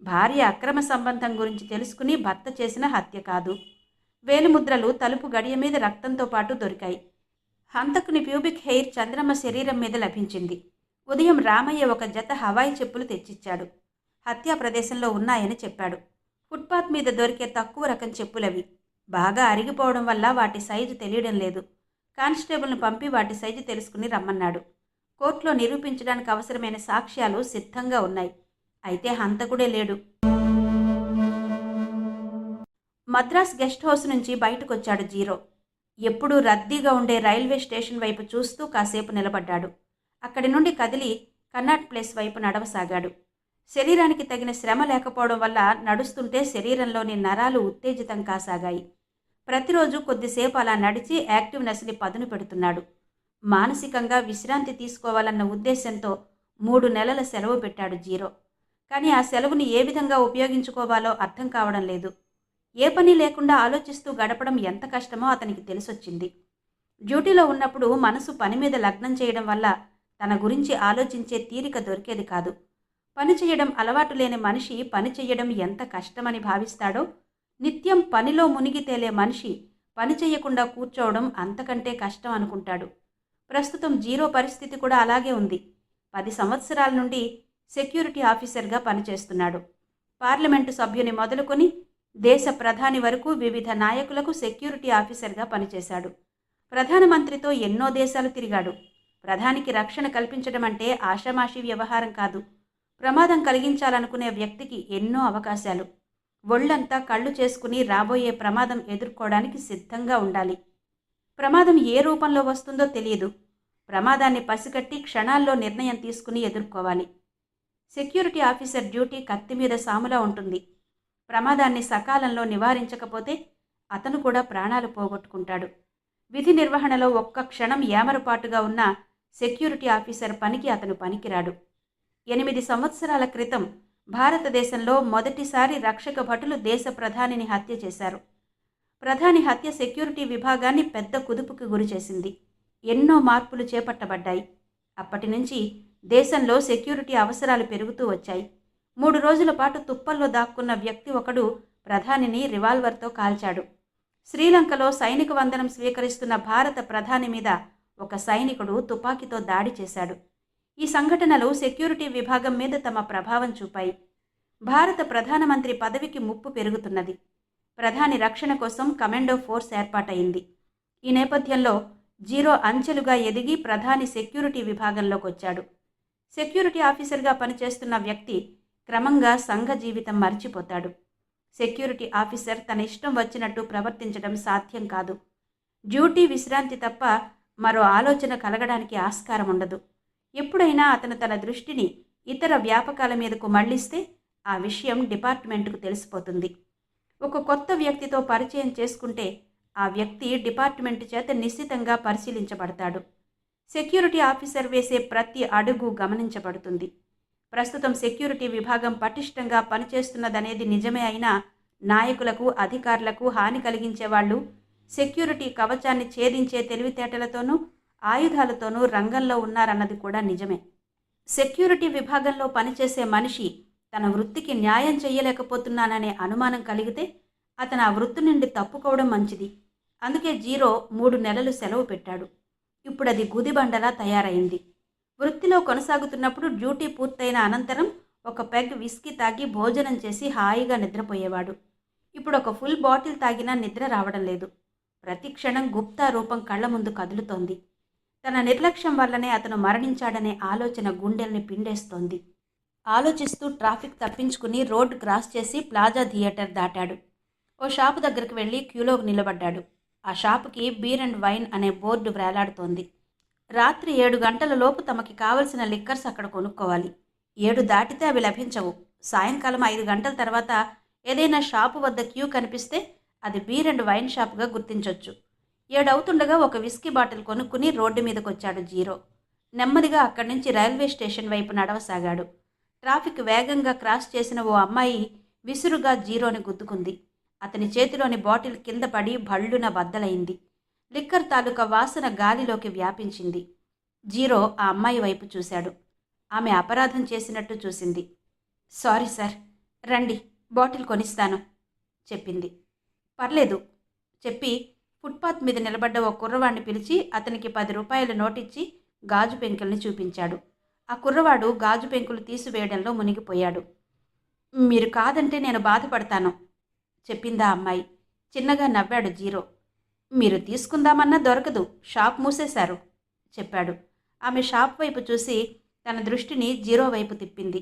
భార్య అక్రమ సంబంధం గురించి తెలుసుకుని భర్త చేసిన హత్య కాదు. వేలిముద్రలు తలుపు గడియ మీద రక్తంతో పాటు దొరికాయి. హంతకుని ప్యూబిక్ హెయిర్ చంద్రమ్మ శరీరం మీద లభించింది. ఉదయం రామయ్య ఒక జత హవాయి చెప్పులు తెచ్చిచ్చాడు. హత్యా ప్రదేశంలో ఉన్నాయని చెప్పాడు. ఫుట్పాత్ మీద దొరికే తక్కువ రకం చెప్పులవి. బాగా అరిగిపోవడం వల్ల వాటి సైజు తెలియడం లేదు. కానిస్టేబుల్ను పంపి వాటి సైజు తెలుసుకుని రమ్మన్నాడు. కోర్టులో నిరూపించడానికి అవసరమైన సాక్ష్యాలు సిద్ధంగా ఉన్నాయి. అయితే హంతకుడే లేడు. మద్రాస్ గెస్ట్ హౌస్ నుంచి బయటకొచ్చాడు జీరో. ఎప్పుడూ రద్దీగా ఉండే రైల్వే స్టేషన్ వైపు చూస్తూ కాసేపు నిలబడ్డాడు. అక్కడి నుండి కదిలి కన్నాట్ ప్లేస్ వైపు నడవసాగాడు. శరీరానికి తగిన శ్రమ లేకపోవడం వల్ల నడుస్తుంటే శరీరంలోని నరాలు ఉత్తేజితం కాసాగాయి. ప్రతిరోజు కొద్దిసేపు అలా నడిచి యాక్టివ్నెస్ని పదును పెడుతున్నాడు. మానసికంగా విశ్రాంతి తీసుకోవాలన్న ఉద్దేశంతో 3 నెలల సెలవు పెట్టాడు జీరో. కానీ ఆ సెలవుని ఏ విధంగా ఉపయోగించుకోవాలో అర్థం కావడం లేదు. ఏ పని లేకుండా ఆలోచిస్తూ గడపడం ఎంత కష్టమో అతనికి తెలిసొచ్చింది. డ్యూటీలో ఉన్నప్పుడు మనసు పని మీద లగ్నం చేయడం వల్ల తన గురించి ఆలోచించే తీరిక దొరికేది కాదు. పని చేయడం అలవాటు లేని మనిషి పని చేయడం ఎంత కష్టమని భావిస్తాడో, నిత్యం పనిలో మునిగి తేలే మనిషి పని చేయకుండా కూర్చోవడం అంతకంటే కష్టం అనుకుంటాడు. ప్రస్తుతం జీరో పరిస్థితి కూడా అలాగే ఉంది. 10 సంవత్సరాల నుండి సెక్యూరిటీ ఆఫీసర్గా పనిచేస్తున్నాడు. పార్లమెంటు సభ్యుని మొదలుకొని దేశ ప్రధాని వరకు వివిధ నాయకులకు సెక్యూరిటీ ఆఫీసర్గా పనిచేశాడు. ప్రధానమంత్రితో ఎన్నో దేశాలు తిరిగాడు. ప్రధానికి రక్షణ కల్పించడం అంటే ఆషామాషీ వ్యవహారం కాదు. ప్రమాదం కలిగించాలనుకునే వ్యక్తికి ఎన్నో అవకాశాలు. ఒళ్ళంతా కళ్ళు చేసుకుని రాబోయే ప్రమాదం ఎదుర్కోవడానికి సిద్ధంగా ఉండాలి. ప్రమాదం ఏ రూపంలో వస్తుందో తెలియదు. ప్రమాదాన్ని పసిగట్టి క్షణాల్లో నిర్ణయం తీసుకుని ఎదుర్కోవాలి. సెక్యూరిటీ ఆఫీసర్ డ్యూటీ కత్తి మీద సాములా ఉంటుంది. ప్రమాదాన్ని సకాలంలో నివారించకపోతే అతను కూడా ప్రాణాలు పోగొట్టుకుంటాడు. విధి నిర్వహణలో ఒక్క క్షణం ఏమరపాటుగా ఉన్న సెక్యూరిటీ ఆఫీసర్ పనికి అతను పనికిరాడు. 8 సంవత్సరాల క్రితం భారతదేశంలో మొదటిసారి రక్షక భటులు దేశ ప్రధానిని హత్య చేశారు. ప్రధాని హత్య సెక్యూరిటీ విభాగాన్ని పెద్ద కుదుపుకి గురిచేసింది. ఎన్నో మార్పులు చేపట్టబడ్డాయి. అప్పటి నుంచి దేశంలో సెక్యూరిటీ అవసరాలు పెరుగుతూ వచ్చాయి. 3 రోజుల పాటు తుప్పల్లో దాక్కున్న వ్యక్తి ఒకడు ప్రధానిని రివాల్వర్తో కాల్చాడు. శ్రీలంకలో సైనిక వందనం స్వీకరిస్తున్న భారత ప్రధాని మీద ఒక సైనికుడు తుపాకీతో దాడి చేశాడు. ఈ సంఘటనలు సెక్యూరిటీ విభాగం మీద తమ ప్రభావం చూపాయి. భారత ప్రధానమంత్రి పదవికి ముప్పు పెరుగుతున్నది. ప్రధాని రక్షణ కోసం కమాండో ఫోర్స్ ఏర్పాటైంది. ఈ నేపథ్యంలో జీరో అంచెలుగా ఎదిగి ప్రధాని సెక్యూరిటీ విభాగంలోకి వచ్చాడు. సెక్యూరిటీ ఆఫీసర్గా పనిచేస్తున్న వ్యక్తి క్రమంగా సంఘ జీవితం మర్చిపోతాడు. సెక్యూరిటీ ఆఫీసర్ తన ఇష్టం వచ్చినట్టు ప్రవర్తించడం సాధ్యం కాదు. డ్యూటీ, విశ్రాంతి తప్ప మరో ఆలోచన కలగడానికి ఆస్కారం ఉండదు. ఎప్పుడైనా అతను తన దృష్టిని ఇతర వ్యాపకాల మీదకు మళ్లిస్తే ఆ విషయం డిపార్ట్మెంటుకు తెలిసిపోతుంది. ఒక కొత్త వ్యక్తితో పరిచయం చేసుకుంటే ఆ వ్యక్తి డిపార్ట్మెంట్ చేత నిశ్చితంగా పరిశీలించబడతాడు. సెక్యూరిటీ ఆఫీసర్ వేసే ప్రతి అడుగు గమనించబడుతుంది. ప్రస్తుతం సెక్యూరిటీ విభాగం పటిష్టంగా పనిచేస్తున్నదనేది నిజమే అయినా నాయకులకు, అధికారులకు హాని కలిగించే వాళ్ళు సెక్యూరిటీ కవచాన్ని ఛేదించే తెలివితేటలతోనూ ఆయుధాలతోనూ రంగంలో ఉన్నారన్నది కూడా నిజమే. సెక్యూరిటీ విభాగంలో పనిచేసే మనిషి తన వృత్తికి న్యాయం చేయలేకపోతున్నాననే అనుమానం కలిగితే అతను ఆ వృత్తి నుండి తప్పుకోవడం మంచిది. అందుకే జీరో 3 నెలలు సెలవు పెట్టాడు. ఇప్పుడు అది గుదిబండలా తయారైంది. వృత్తిలో కొనసాగుతున్నప్పుడు డ్యూటీ పూర్తయిన అనంతరం ఒక పెగ్ విస్కీ తాగి భోజనం చేసి హాయిగా నిద్రపోయేవాడు. ఇప్పుడు ఒక ఫుల్ బాటిల్ తాగినా నిద్ర రావడం లేదు. ప్రతి క్షణం గుప్తా రూపం కళ్ల ముందు కదులుతోంది. తన నిర్లక్ష్యం వల్లనే అతను మరణించాడనే ఆలోచన గుండెల్ని పిండేస్తోంది. ఆలోచిస్తూ ట్రాఫిక్ తప్పించుకుని రోడ్డు క్రాస్ చేసి ప్లాజా థియేటర్ దాటాడు. ఓ షాపు దగ్గరికి వెళ్ళి క్యూలోకి నిలబడ్డాడు. ఆ షాపుకి బీర్ అండ్ వైన్ అనే బోర్డు వేలాడుతోంది. రాత్రి 7 గంటల లోపు తమకి కావలసిన లిక్కర్స్ అక్కడ కొనుక్కోవాలి. 7 దాటితే అవి లభించవు. సాయంకాలం 5 గంటల తర్వాత ఏదైనా షాపు వద్ద క్యూ కనిపిస్తే అది బీర్ అండ్ వైన్ షాపుగా గుర్తించవచ్చు. 7 అవుతుండగా ఒక విస్కీ బాటిల్ కొనుక్కుని రోడ్డు మీదకి వచ్చాడు జీరో. నెమ్మదిగా అక్కడి నుంచి రైల్వే స్టేషన్ వైపు నడవసాగాడు. ట్రాఫిక్ వేగంగా క్రాస్ చేసిన ఓ అమ్మాయి విసురుగా జీరోని గుద్దుకుంది. అతని చేతిలోని బాటిల్ కింద పడి భళ్ళున బద్దలైంది. లిక్కర్ తాలూకా వాసన గాలిలోకి వ్యాపించింది. జీరో ఆ అమ్మాయి వైపు చూశాడు. ఆమె అపరాధం చేసినట్టు చూసింది. సారీ సార్, రండి బాటిల్ కొనిస్తాను చెప్పింది. పర్లేదు చెప్పి ఫుట్పాత్ మీద నిలబడ్డ ఓ కుర్రవాడిని పిలిచి అతనికి 10 రూపాయల నోటిచ్చి గాజు పెంకుల్ని చూపించాడు. ఆ కుర్రవాడు గాజు పెంకులు తీసివేయడంలో మునిగిపోయాడు. మీరు కాదంటే నేను బాధపడతాను చెప్పిందా అమ్మాయి. చిన్నగా నవ్వాడు జీరో. మీరు తీసుకుందామన్నా దొరకదు, షాప్ మూసేశారు చెప్పాడు. ఆమె షాప్ వైపు చూసి తన దృష్టిని జీరో వైపు తిప్పింది.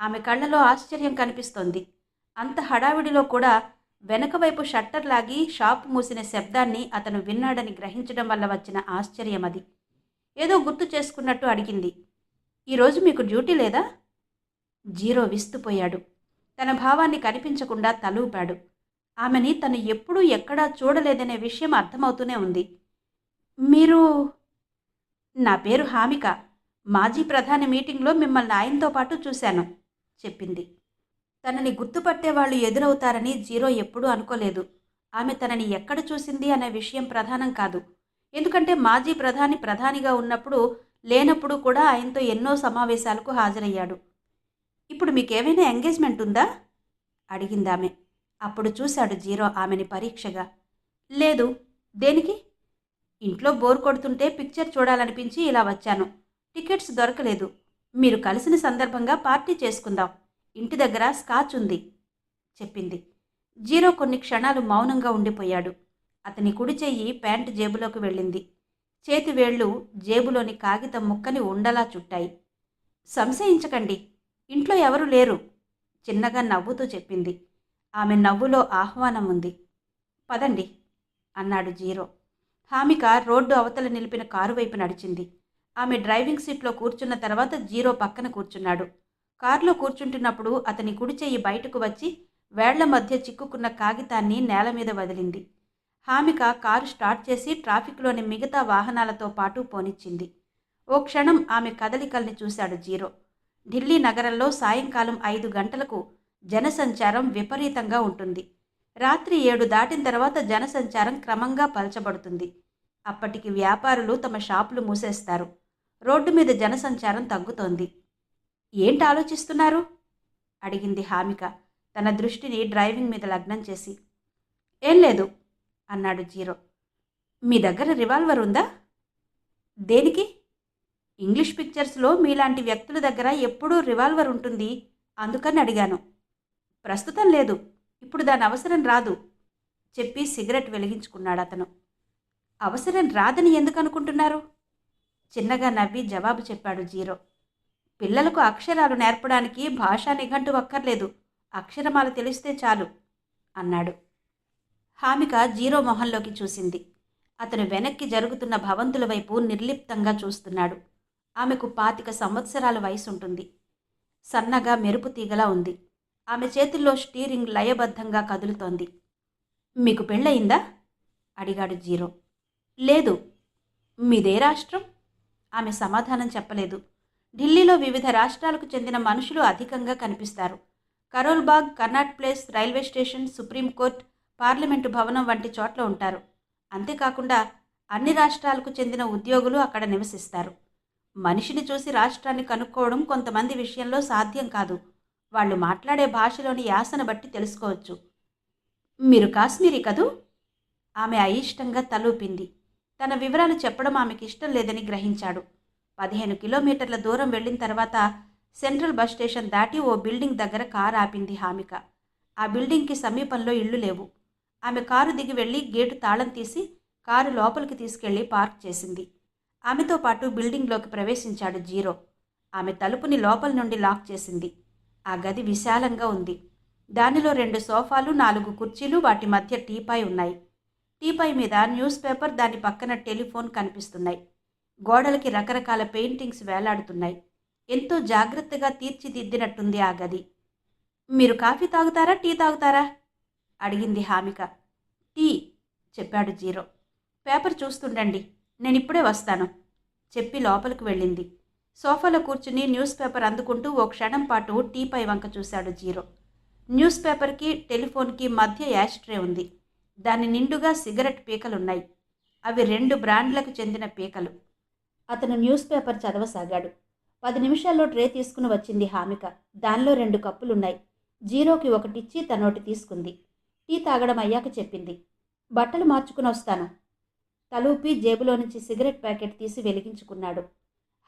ఆమె కళ్ళలో ఆశ్చర్యం కనిపిస్తోంది. అంత హడావిడిలో కూడా వెనక వైపు షట్టర్ లాగి షాపు మూసిన శబ్దాన్ని అతను విన్నాడని గ్రహించడం వల్ల వచ్చిన ఆశ్చర్యం అది. ఏదో గుర్తు చేసుకున్నట్టు అడిగింది, ఈరోజు మీకు డ్యూటీ లేదా? జీరో విస్తుపోయాడు. తన భావాన్ని కనిపించకుండా తలూపాడు. ఆమెని తను ఎప్పుడూ ఎక్కడా చూడలేదనే విషయం అర్థమవుతూనే ఉంది. మీరు? నా పేరు హామిక. మాజీ ప్రధాని మీటింగ్లో మిమ్మల్ని ఆయనతో పాటు చూశాను చెప్పింది. తనని గుర్తుపట్టేవాళ్లు ఎదురవుతారని జీరో ఎప్పుడూ అనుకోలేదు. ఆమె తనని ఎక్కడ చూసింది అనే విషయం ప్రధానం కాదు. ఎందుకంటే మాజీ ప్రధానిగా ఉన్నప్పుడు లేనప్పుడు కూడా ఆయనతో ఎన్నో సమావేశాలకు హాజరయ్యాడు. ఇప్పుడు మీకేమైనా ఎంగేజ్మెంట్ ఉందా అడిగిందామె. అప్పుడు చూశాడు జీరో ఆమెని పరీక్షగా. లేదు. దేనికి? ఇంట్లో బోర్ కొడుతుంటే పిక్చర్ చూడాలనిపించి ఇలా వచ్చాను. టికెట్స్ దొరకలేదు. మీరు కలిసిన సందర్భంగా పార్టీ చేసుకుందాం. ఇంటి దగ్గర స్కాచ్ ఉంది చెప్పింది. జీరో కొన్ని క్షణాలు మౌనంగా ఉండిపోయాడు. అతని కుడి చెయ్యి ప్యాంటు జేబులోకి వెళ్ళింది. చేతివేళ్లు జేబులోని కాగితం ముక్కని ఉండలా చుట్టాయి. సంశయించకండి, ఇంట్లో ఎవరూ లేరు చిన్నగా నవ్వుతూ చెప్పింది. ఆమె నవ్వులో ఆహ్వానం ఉంది. పదండి అన్నాడు జీరో. హామిక రోడ్డు అవతల నిలిపిన కారు వైపు నడిచింది. ఆమె డ్రైవింగ్ సీట్లో కూర్చున్న తర్వాత జీరో పక్కన కూర్చున్నాడు. కారులో కూర్చుంటున్నప్పుడు అతని కుడి చెయ్యి బయటకు వచ్చి వేళ్ల మధ్య చిక్కుకున్న కాగితాన్ని నేల మీద వదిలింది. హామిక కారు స్టార్ట్ చేసి ట్రాఫిక్లోని మిగతా వాహనాలతో పాటు పోనిచ్చింది. ఓ క్షణం ఆమె కదలికల్ని చూశాడు జీరో. ఢిల్లీ నగరంలో సాయంకాలం 5 గంటలకు జనసంచారం విపరీతంగా ఉంటుంది. రాత్రి 7 దాటిన తర్వాత జనసంచారం క్రమంగా పల్చబడుతుంది. అప్పటికి వ్యాపారులు తమ షాపులు మూసేస్తారు. రోడ్డు మీద జనసంచారం తగ్గుతోంది. ఏంటి ఆలోచిస్తున్నారు అడిగింది హామిక తన దృష్టిని డ్రైవింగ్ మీద లగ్నం చేసి. ఏం లేదు అన్నాడు జీరో. మీ దగ్గర రివాల్వర్ ఉందా? దేనికి? ఇంగ్లీష్ పిక్చర్స్లో మీలాంటి వ్యక్తుల దగ్గర ఎప్పుడూ రివాల్వర్ ఉంటుంది, అందుకని అడిగాను. ప్రస్తుతం లేదు, ఇప్పుడు దాని అవసరం రాదు చెప్పి సిగరెట్ వెలిగించుకున్నాడు అతను. అవసరం రాదని ఎందుకు అనుకుంటున్నారు? చిన్నగా నవ్వి జవాబు చెప్పాడు జీరో. పిల్లలకు అక్షరాలు నేర్పడానికి భాషా నిఘంటు అక్కర్లేదు, అక్షరమాల తెలిస్తే చాలు అన్నాడు. హామిక జీరో మొహంలోకి చూసింది. అతను వెనక్కి జరుగుతున్న భవంతుల వైపు నిర్లిప్తంగా చూస్తున్నాడు. ఆమెకు 25 సంవత్సరాల వయసుంటుంది. సన్నగా మెరుపు తీగలా ఉంది. ఆమె చేతుల్లో స్టీరింగ్ లయబద్ధంగా కదులుతోంది. మీకు పెళ్ళయిందా అడిగాడు జీరో. లేదు. మీదే రాష్ట్రం? ఆమె సమాధానం చెప్పలేదు. ఢిల్లీలో వివిధ రాష్ట్రాలకు చెందిన మనుషులు అధికంగా కనిపిస్తారు. Karol Bagh, Connaught place, railway station, Supreme Court, parliament భవనం వంటి చోట్ల ఉంటారు. అంతేకాకుండా అన్ని రాష్ట్రాలకు చెందిన ఉద్యోగులు అక్కడ నివసిస్తారు. మనిషిని చూసి రాష్ట్రాన్ని కనుక్కోవడం కొంతమంది విషయంలో సాధ్యం కాదు. వాళ్ళు మాట్లాడే భాషలోని యాసను బట్టి తెలుసుకోవచ్చు. మీరు కాశ్మీరీ కదూ? ఆమె అయిష్టంగా తలూపింది. తన వివరాలు చెప్పడం ఆమెకి ఇష్టం లేదని గ్రహించాడు. 15 కిలోమీటర్ల దూరం వెళ్ళిన తర్వాత సెంట్రల్ బస్ స్టేషన్ దాటి ఓ బిల్డింగ్ దగ్గర కారు ఆపింది హామిక. ఆ బిల్డింగ్కి సమీపంలో ఇళ్లు లేవు. ఆమె కారు దిగి వెళ్ళి గేటు తాళం తీసి కారు లోపలికి తీసుకెళ్లి పార్క్ చేసింది. ఆమెతో పాటు బిల్డింగ్లోకి ప్రవేశించాడు జీరో. ఆమె తలుపుని లోపల నుండి లాక్ చేసింది. ఆ గది విశాలంగా ఉంది. దానిలో 2 సోఫాలు, 4 కుర్చీలు, వాటి మధ్య టీపాయ్ ఉన్నాయి. టీపాయ్ మీద న్యూస్ పేపర్, దాని పక్కన టెలిఫోన్ కనిపిస్తున్నాయి. గోడలకి రకరకాల పెయింటింగ్స్ వేలాడుతున్నాయి. ఎంతో జాగ్రత్తగా తీర్చిదిద్దినట్టుంది ఆ గది. మీరు కాఫీ తాగుతారా, టీ తాగుతారా అడిగింది హామిక. టీ చెప్పాడు జీరో. పేపర్ చూస్తుండండి, నేనిప్పుడే వస్తాను చెప్పి లోపలికి వెళ్ళింది. సోఫాలో కూర్చుని న్యూస్ పేపర్ అందుకుంటూ ఓ క్షణం పాటు టీపై వంక చూశాడు జీరో. న్యూస్ పేపర్కి టెలిఫోన్కి మధ్య యాస్ట్రే ఉంది. దాని నిండుగా సిగరెట్ పీకలున్నాయి. అవి 2 బ్రాండ్లకు చెందిన పీకలు. అతను న్యూస్ పేపర్ చదవసాగాడు. 10 నిమిషాల్లో ట్రే తీసుకుని వచ్చింది హామిక. దానిలో 2 కప్పులున్నాయి. జీరోకి ఒకటిచ్చి తనోటి తీసుకుంది. టీ తాగడం అయ్యాక చెప్పింది, బట్టలు మార్చుకుని వస్తాను. తలూపి జేబులో నుంచి సిగరెట్ ప్యాకెట్ తీసి వెలిగించుకున్నాడు.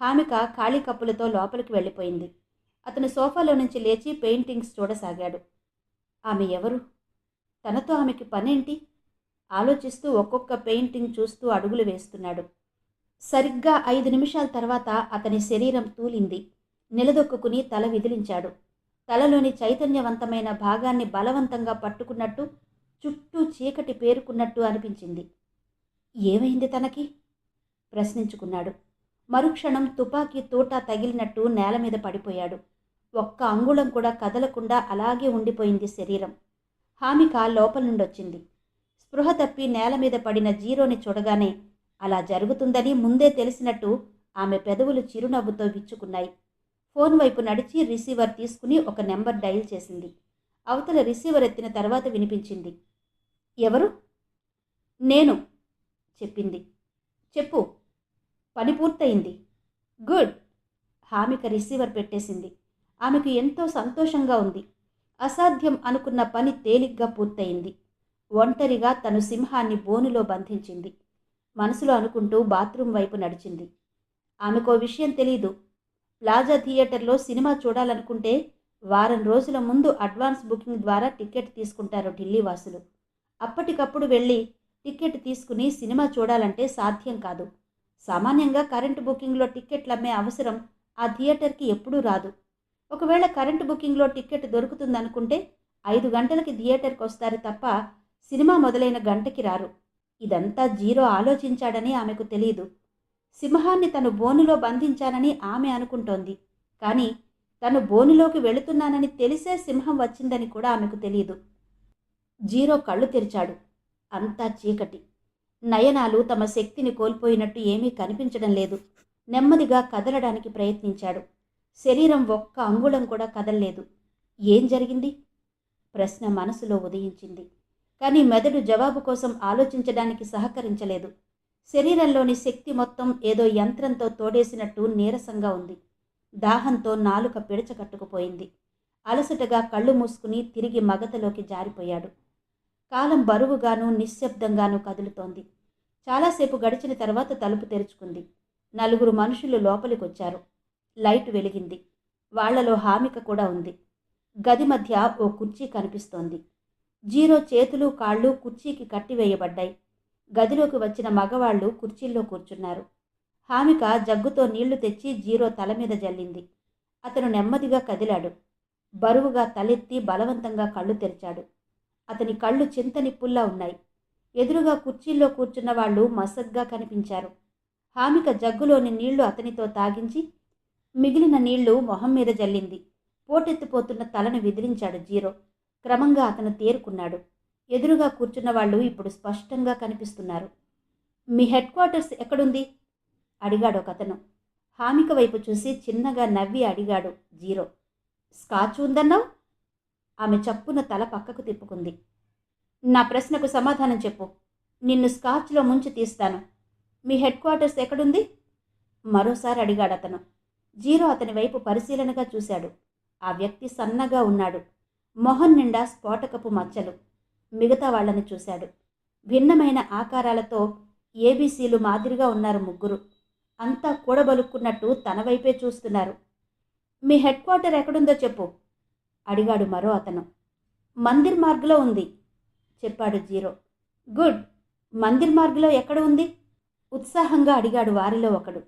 హామిక ఖాళీ కప్పులతో లోపలికి వెళ్ళిపోయింది. అతను సోఫాలో నుంచి లేచి పెయింటింగ్స్ చూడసాగాడు. ఆమె ఎవరు? తనతో ఆమెకి పనేంటి? ఆలోచిస్తూ ఒక్కొక్క పెయింటింగ్ చూస్తూ అడుగులు వేస్తున్నాడు. సరిగ్గా 5 నిమిషాల తర్వాత అతని శరీరం తూలింది. నిలదొక్కుని తల విదిలించాడు. తలలోని చైతన్యవంతమైన భాగాన్ని బలవంతంగా పట్టుకున్నట్టు, చుట్టూ చీకటి పేరుకున్నట్టు అనిపించింది. ఏమైంది తనకి? ప్రశ్నించుకున్నాడు. మరుక్షణం తుపాకీ తూటా తగిలినట్టు నేల మీద పడిపోయాడు. ఒక్క అంగుళం కూడా కదలకుండా అలాగే ఉండిపోయింది శరీరం. హామిక లోపల నుండొచ్చింది. స్పృహ తప్పి నేల మీద పడిన జీరోని చూడగానే అలా జరుగుతుందని ముందే తెలిసినట్టు ఆమె పెదవులు చిరునవ్వుతో విచ్చుకున్నాయి. ఫోన్ వైపు నడిచి రిసీవర్ తీసుకుని ఒక నెంబర్ డయల్ చేసింది. అవతల రిసీవర్ ఎత్తిన తర్వాత వినిపించింది. ఎవరు? నేను చెప్పింది. చెప్పు. పని పూర్తయింది. గుడ్. హామిక రిసీవర్ పెట్టేసింది. ఆమెకు ఎంతో సంతోషంగా ఉంది. అసాధ్యం అనుకున్న పని తేలిగ్గా పూర్తయింది. ఒంటరిగా తను సింహాన్ని బోనులో బంధించింది. మనసులో అనుకుంటూ బాత్రూం వైపు నడిచింది. ఆమెకో విషయం తెలీదు. ప్లాజా థియేటర్లో సినిమా చూడాలనుకుంటే వారం రోజుల ముందు అడ్వాన్స్ బుకింగ్ ద్వారా టికెట్ తీసుకుంటారు ఢిల్లీ వాసులు. అప్పటికప్పుడు వెళ్ళి టికెట్ తీసుకుని సినిమా చూడాలంటే సాధ్యం కాదు. సామాన్యంగా కరెంటు బుకింగ్లో టికెట్లు అమ్మే అవసరం ఆ థియేటర్కి ఎప్పుడూ రాదు. ఒకవేళ కరెంటు బుకింగ్లో టికెట్ దొరుకుతుందనుకుంటే 5 గంటలకి థియేటర్కి వస్తారు తప్ప సినిమా మొదలైన గంటకి రారు. ఇదంతా జీరో ఆలోచించాడని ఆమెకు తెలియదు. సింహాన్ని తను బోనులో బంధించానని ఆమె అనుకుంటోంది. కానీ తను బోనులోకి వెళుతున్నానని తెలిసే సింహం వచ్చిందని కూడా ఆమెకు తెలియదు. జీరో కళ్ళు తెరిచాడు. అంతా చీకటి. నయనాలు తమ శక్తిని కోల్పోయినట్టు ఏమీ కనిపించడం లేదు. నెమ్మదిగా కదలడానికి ప్రయత్నించాడు. శరీరం ఒక్క అంగుళం కూడా కదల్లేదు. ఏం జరిగింది? ప్రశ్న మనసులో ఉదయించింది. కానీ మెదడు జవాబు కోసం ఆలోచించడానికి సహకరించలేదు. శరీరంలోని శక్తి మొత్తం ఏదో యంత్రంతో తోడేసినట్టు నీరసంగా ఉంది. దాహంతో నాలుక పిడచకట్టుకుపోయింది. అలసటగా కళ్ళు మూసుకుని తిరిగి మగతలోకి జారిపోయాడు. కాలం బరువుగాను నిశ్శబ్దంగాను కదులుతోంది. చాలాసేపు గడిచిన తర్వాత తలుపు తెరుచుకుంది. 4 మనుషులు లోపలికొచ్చారు. లైట్ వెలిగింది. వాళ్లలో హామిక కూడా ఉంది. గది మధ్య ఓ కుర్చీ కనిపిస్తోంది. జీరో చేతులు కాళ్ళు కుర్చీకి కట్టివేయబడ్డాయి. గదిలోకి వచ్చిన మగవాళ్లు కుర్చీల్లో కూర్చున్నారు. హామిక జగ్గుతో నీళ్లు తెచ్చి జీరో తల మీద జల్లింది. అతను నెమ్మదిగా కదిలాడు. బరువుగా తలెత్తి బలవంతంగా కళ్ళు తెరిచాడు. అతని కళ్ళు చింతనిప్పుల్లా ఉన్నాయి. ఎదురుగా కుర్చీల్లో కూర్చున్న వాళ్ళు మసగ్గా కనిపించారు. హామిక జగ్గులోని నీళ్లు అతనితో తాగించి మిగిలిన నీళ్లు మొహం మీద జల్లింది. పోటెత్తిపోతున్న తలను విదిలించాడు జీరో. క్రమంగా అతను తేరుకున్నాడు. ఎదురుగా కూర్చున్న వాళ్ళు ఇప్పుడు స్పష్టంగా కనిపిస్తున్నారు. మీ హెడ్ క్వార్టర్స్ ఎక్కడుంది? అడిగాడు ఒకతను. హామిక వైపు చూసి చిన్నగా నవ్వి అడిగాడు జీరో. స్కాచ్ ఉందన్నావు? ఆమె చప్పున తల పక్కకు తిప్పుకుంది. నా ప్రశ్నకు సమాధానం చెప్పు. నిన్ను స్కాచ్లో ముంచి తీస్తాను. మీ హెడ్ క్వార్టర్స్ ఎక్కడుంది? మరోసారి అడిగాడు అతను. జీరో అతని వైపు పరిశీలనగా చూశాడు. ఆ వ్యక్తి సన్నగా ఉన్నాడు. మొహం నిండా స్ఫోటకపు మచ్చలు. మిగతా వాళ్ళని చూశాడు. భిన్నమైన ఆకారాలతో ఏబీసీలు మాదిరిగా ఉన్నారు ముగ్గురు. అంతా కూడబలుక్కున్నట్టు తన వైపే చూస్తున్నారు. మీ హెడ్ క్వార్టర్ ఎక్కడుందో చెప్పు అడిగాడు మరో అతను. మందిర్ మార్గ్లో ఉంది చెప్పాడు జీరో. గుడ్. మందిర్ మార్గ్లో ఎక్కడ ఉంది? ఉత్సాహంగా అడిగాడు వారిలో ఒకడు.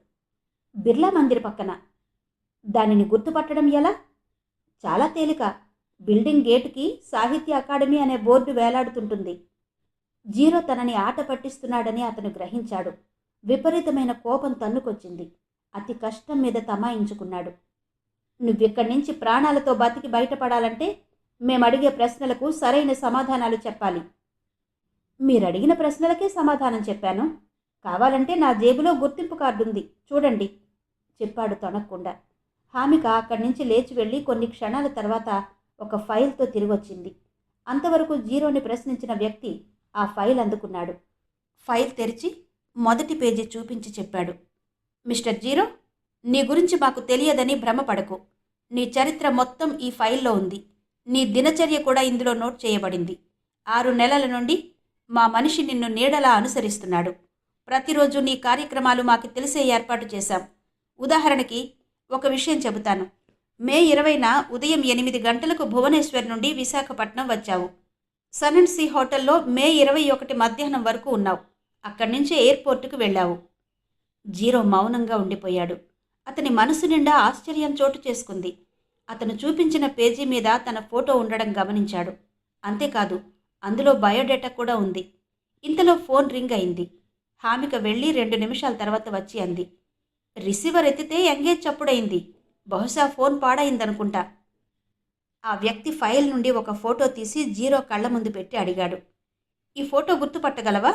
బిర్లా మందిర్ పక్కన. దానిని గుర్తుపట్టడం ఎలా? చాలా తేలిక. బిల్డింగ్ గేటుకి సాహిత్య అకాడమీ అనే బోర్డు వేలాడుతుంటుంది. జీరో తనని ఆట పట్టిస్తున్నాడని అతను గ్రహించాడు. విపరీతమైన కోపం తన్నుకొచ్చింది. అతి కష్టం మీద తమాయించుకున్నాడు. నువ్విక్కడి నుంచి ప్రాణాలతో బతికి బయటపడాలంటే మేమడిగే ప్రశ్నలకు సరైన సమాధానాలు చెప్పాలి. మీరడిగిన ప్రశ్నలకే సమాధానం చెప్పాను. కావాలంటే నా జేబులో గుర్తింపు కార్డుంది చూడండి చెప్పాడు తొణక్కుండా. హామిక అక్కడి నుంచి లేచి వెళ్ళి కొన్ని క్షణాల తర్వాత ఒక ఫైల్తో తిరిగొచ్చింది. అంతవరకు జీరోని ప్రశ్నించిన వ్యక్తి ఆ ఫైల్ అందుకున్నాడు. ఫైల్ తెరిచి మొదటి పేజీ చూపించి చెప్పాడు. మిస్టర్ జీరో, నీ గురించి మాకు తెలియదని భ్రమపడకు. నీ చరిత్ర మొత్తం ఈ ఫైల్లో ఉంది. నీ దినచర్య కూడా ఇందులో నోట్ చేయబడింది. 6 నెలల నుండి మా మనిషి నిన్ను నీడలా అనుసరిస్తున్నాడు. ప్రతిరోజు నీ కార్యక్రమాలు మాకు తెలిసే ఏర్పాటు చేశాం. ఉదాహరణకి ఒక విషయం చెబుతాను. మే 20న ఉదయం 8 గంటలకు భువనేశ్వర్ నుండి విశాఖపట్నం వచ్చావు. సన్ అండ్ సీ హోటల్లో మే 21 మధ్యాహ్నం వరకు ఉన్నావు. అక్కడి నుంచి ఎయిర్పోర్టుకు వెళ్ళావు. జీరో మౌనంగా ఉండిపోయాడు. అతని మనసు నిండా ఆశ్చర్యం చోటు చేసుకుంది. అతను చూపించిన పేజీ మీద తన ఫోటో ఉండడం గమనించాడు. అంతేకాదు, అందులో బయోడేటా కూడా ఉంది. ఇంతలో ఫోన్ రింగ్ అయింది. హామిక వెళ్ళి 2 నిమిషాల తర్వాత వచ్చి అంది. రిసీవర్ ఎత్తితే ఎంగేజ్ చప్పుడైంది. బహుశా ఫోన్ పాడైందనుకుంటా. ఆ వ్యక్తి ఫైల్ నుండి ఒక ఫోటో తీసి జీరో కళ్ళ ముందు పెట్టి అడిగాడు. ఈ ఫోటో గుర్తుపట్టగలవా?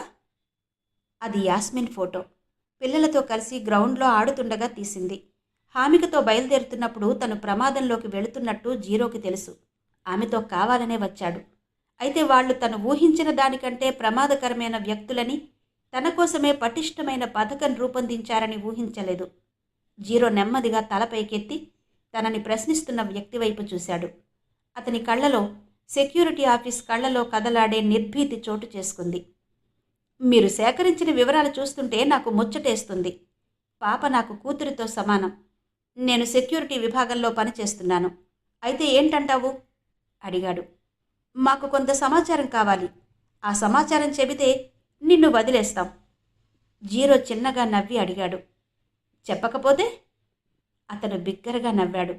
అది యాస్మిన్ ఫోటో. పిల్లలతో కలిసి గ్రౌండ్లో ఆడుతుండగా తీసింది. హామికతో బయలుదేరుతున్నప్పుడు తను ప్రమాదంలోకి వెళుతున్నట్టు జీరోకి తెలుసు. ఆమెతో కావాలనే వచ్చాడు. అయితే వాళ్లు తను ఊహించిన దానికంటే ప్రమాదకరమైన వ్యక్తులని, తన కోసమే పటిష్టమైన పథకం రూపొందించారని ఊహించలేదు. జీరో నెమ్మదిగా తలపైకెత్తి తనని ప్రశ్నిస్తున్న వ్యక్తి వైపు చూశాడు. అతని కళ్ళలో సెక్యూరిటీ ఆఫీస్ కళ్ళలో కదలాడే నిర్భీతి చోటు చేసుకుంది. మీరు సేకరించిన వివరాలు చూస్తుంటే నాకు ముచ్చటేస్తుంది. పాప నాకు కూతురితో సమానం. నేను సెక్యూరిటీ విభాగంలో పనిచేస్తున్నాను. అయితే ఏంటంటావు? అడిగాడు. మాకు కొంత సమాచారం కావాలి. ఆ సమాచారం చెబితే నిన్ను వదిలేస్తాం. జీరో చిన్నగా నవ్వి అడిగాడు. చెప్పకపోతే? అతను బిగ్గరగా నవ్వాడు.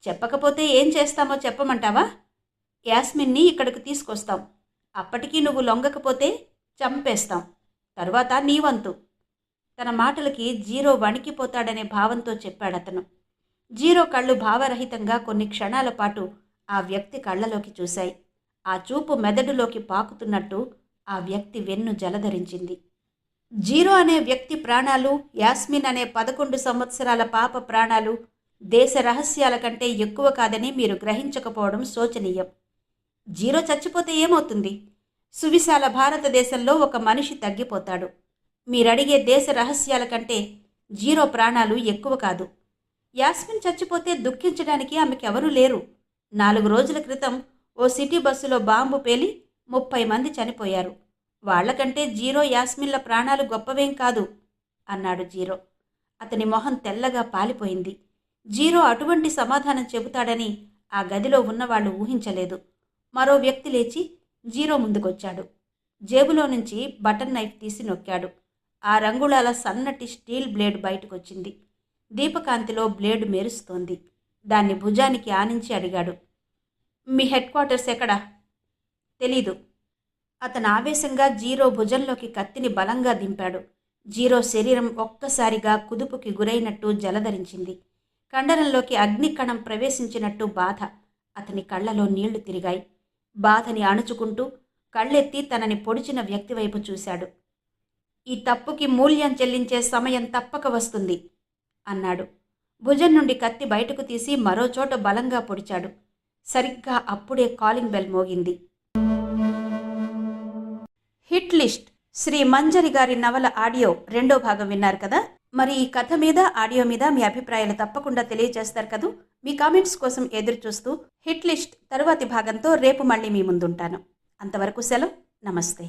చెప్పకపోతే ఏం చేస్తామో చెప్పమంటావా? యాస్మిన్ని ఇక్కడికి తీసుకొస్తాం. అప్పటికీ నువ్వు లొంగకపోతే చంపేస్తాం. తరువాత నీ వంతు. తన మాటలకి జీరో వణికిపోతాడనే భావంతో చెప్పాడతను. జీరో కళ్ళు భావరహితంగా కొన్ని క్షణాల పాటు ఆ వ్యక్తి కళ్ళలోకి చూశాయి. ఆ చూపు మెదడులోకి పాకుతున్నట్టు ఆ వ్యక్తి వెన్ను జలధరించింది. జీరో అనే వ్యక్తి ప్రాణాలు, యాస్మిన్ అనే 11 సంవత్సరాల పాప ప్రాణాలు దేశ రహస్యాల కంటే ఎక్కువ కాదని మీరు గ్రహించకపోవడం శోచనీయం. జీరో చచ్చిపోతే ఏమవుతుంది? సువిశాల భారతదేశంలో ఒక మనిషి తగ్గిపోతాడు. మీరడిగే దేశ రహస్యాల కంటే జీరో ప్రాణాలు ఎక్కువ కాదు. యాస్మిన్ చచ్చిపోతే దుఃఖించడానికి ఆమెకెవరూ లేరు. 4 రోజుల క్రితం ఓ సిటీ బస్సులో బాంబు పేలి 30 మంది చనిపోయారు. వాళ్లకంటే జీరో, యాస్మిన్ల ప్రాణాలు గొప్పవేం కాదు అన్నాడు జీరో. అతని మొహం తెల్లగా పాలిపోయింది. జీరో అటువంటి సమాధానం చెబుతాడని ఆ గదిలో ఉన్నవాళ్లు ఊహించలేదు. మరో వ్యక్తి లేచి జీరో ముందుకొచ్చాడు. జేబులో నుంచి బటన్ నైఫ్ తీసి నొక్కాడు. ఆ రంగుళాల సన్నటి స్టీల్ బ్లేడ్ బయటకొచ్చింది. దీపకాంతిలో బ్లేడ్ మెరుస్తోంది. దాన్ని భుజానికి ఆనించి అడిగాడు. మీ హెడ్ క్వార్టర్స్ ఎక్కడా? తెలీదు. అతను ఆవేశంగా జీరో భుజంలోకి కత్తిని బలంగా దింపాడు. జీరో శరీరం ఒక్కసారిగా కుదుపుకి గురైనట్టు జలధరించింది. కండరంలోకి అగ్నికణం ప్రవేశించినట్టు బాధ. అతని కళ్ళలో నీళ్లు తిరిగాయి. బాధని అణుచుకుంటూ కళ్ళెత్తి తనని పొడిచిన వ్యక్తి వైపు చూశాడు. ఈ తప్పుకి మూల్యం చెల్లించే సమయం తప్పక వస్తుంది అన్నాడు. భుజం నుండి కత్తి బయటకు తీసి మరోచోట బలంగా పొడిచాడు. సరిగ్గా అప్పుడే కాలింగ్ బెల్ మోగింది. హిట్ లిస్ట్ శ్రీ మంజరి గారి నవల ఆడియో 2వ భాగం విన్నారు కదా. మరి ఈ కథ మీద, ఆడియో మీద మీ అభిప్రాయాలు తప్పకుండా తెలియజేస్తారు కదూ. మీ కామెంట్స్ కోసం ఎదురు చూస్తూ హిట్ లిస్ట్ తరువాతి భాగంతో రేపు మళ్ళీ మీ ముందుంటాను. అంతవరకు సెలవు. నమస్తే.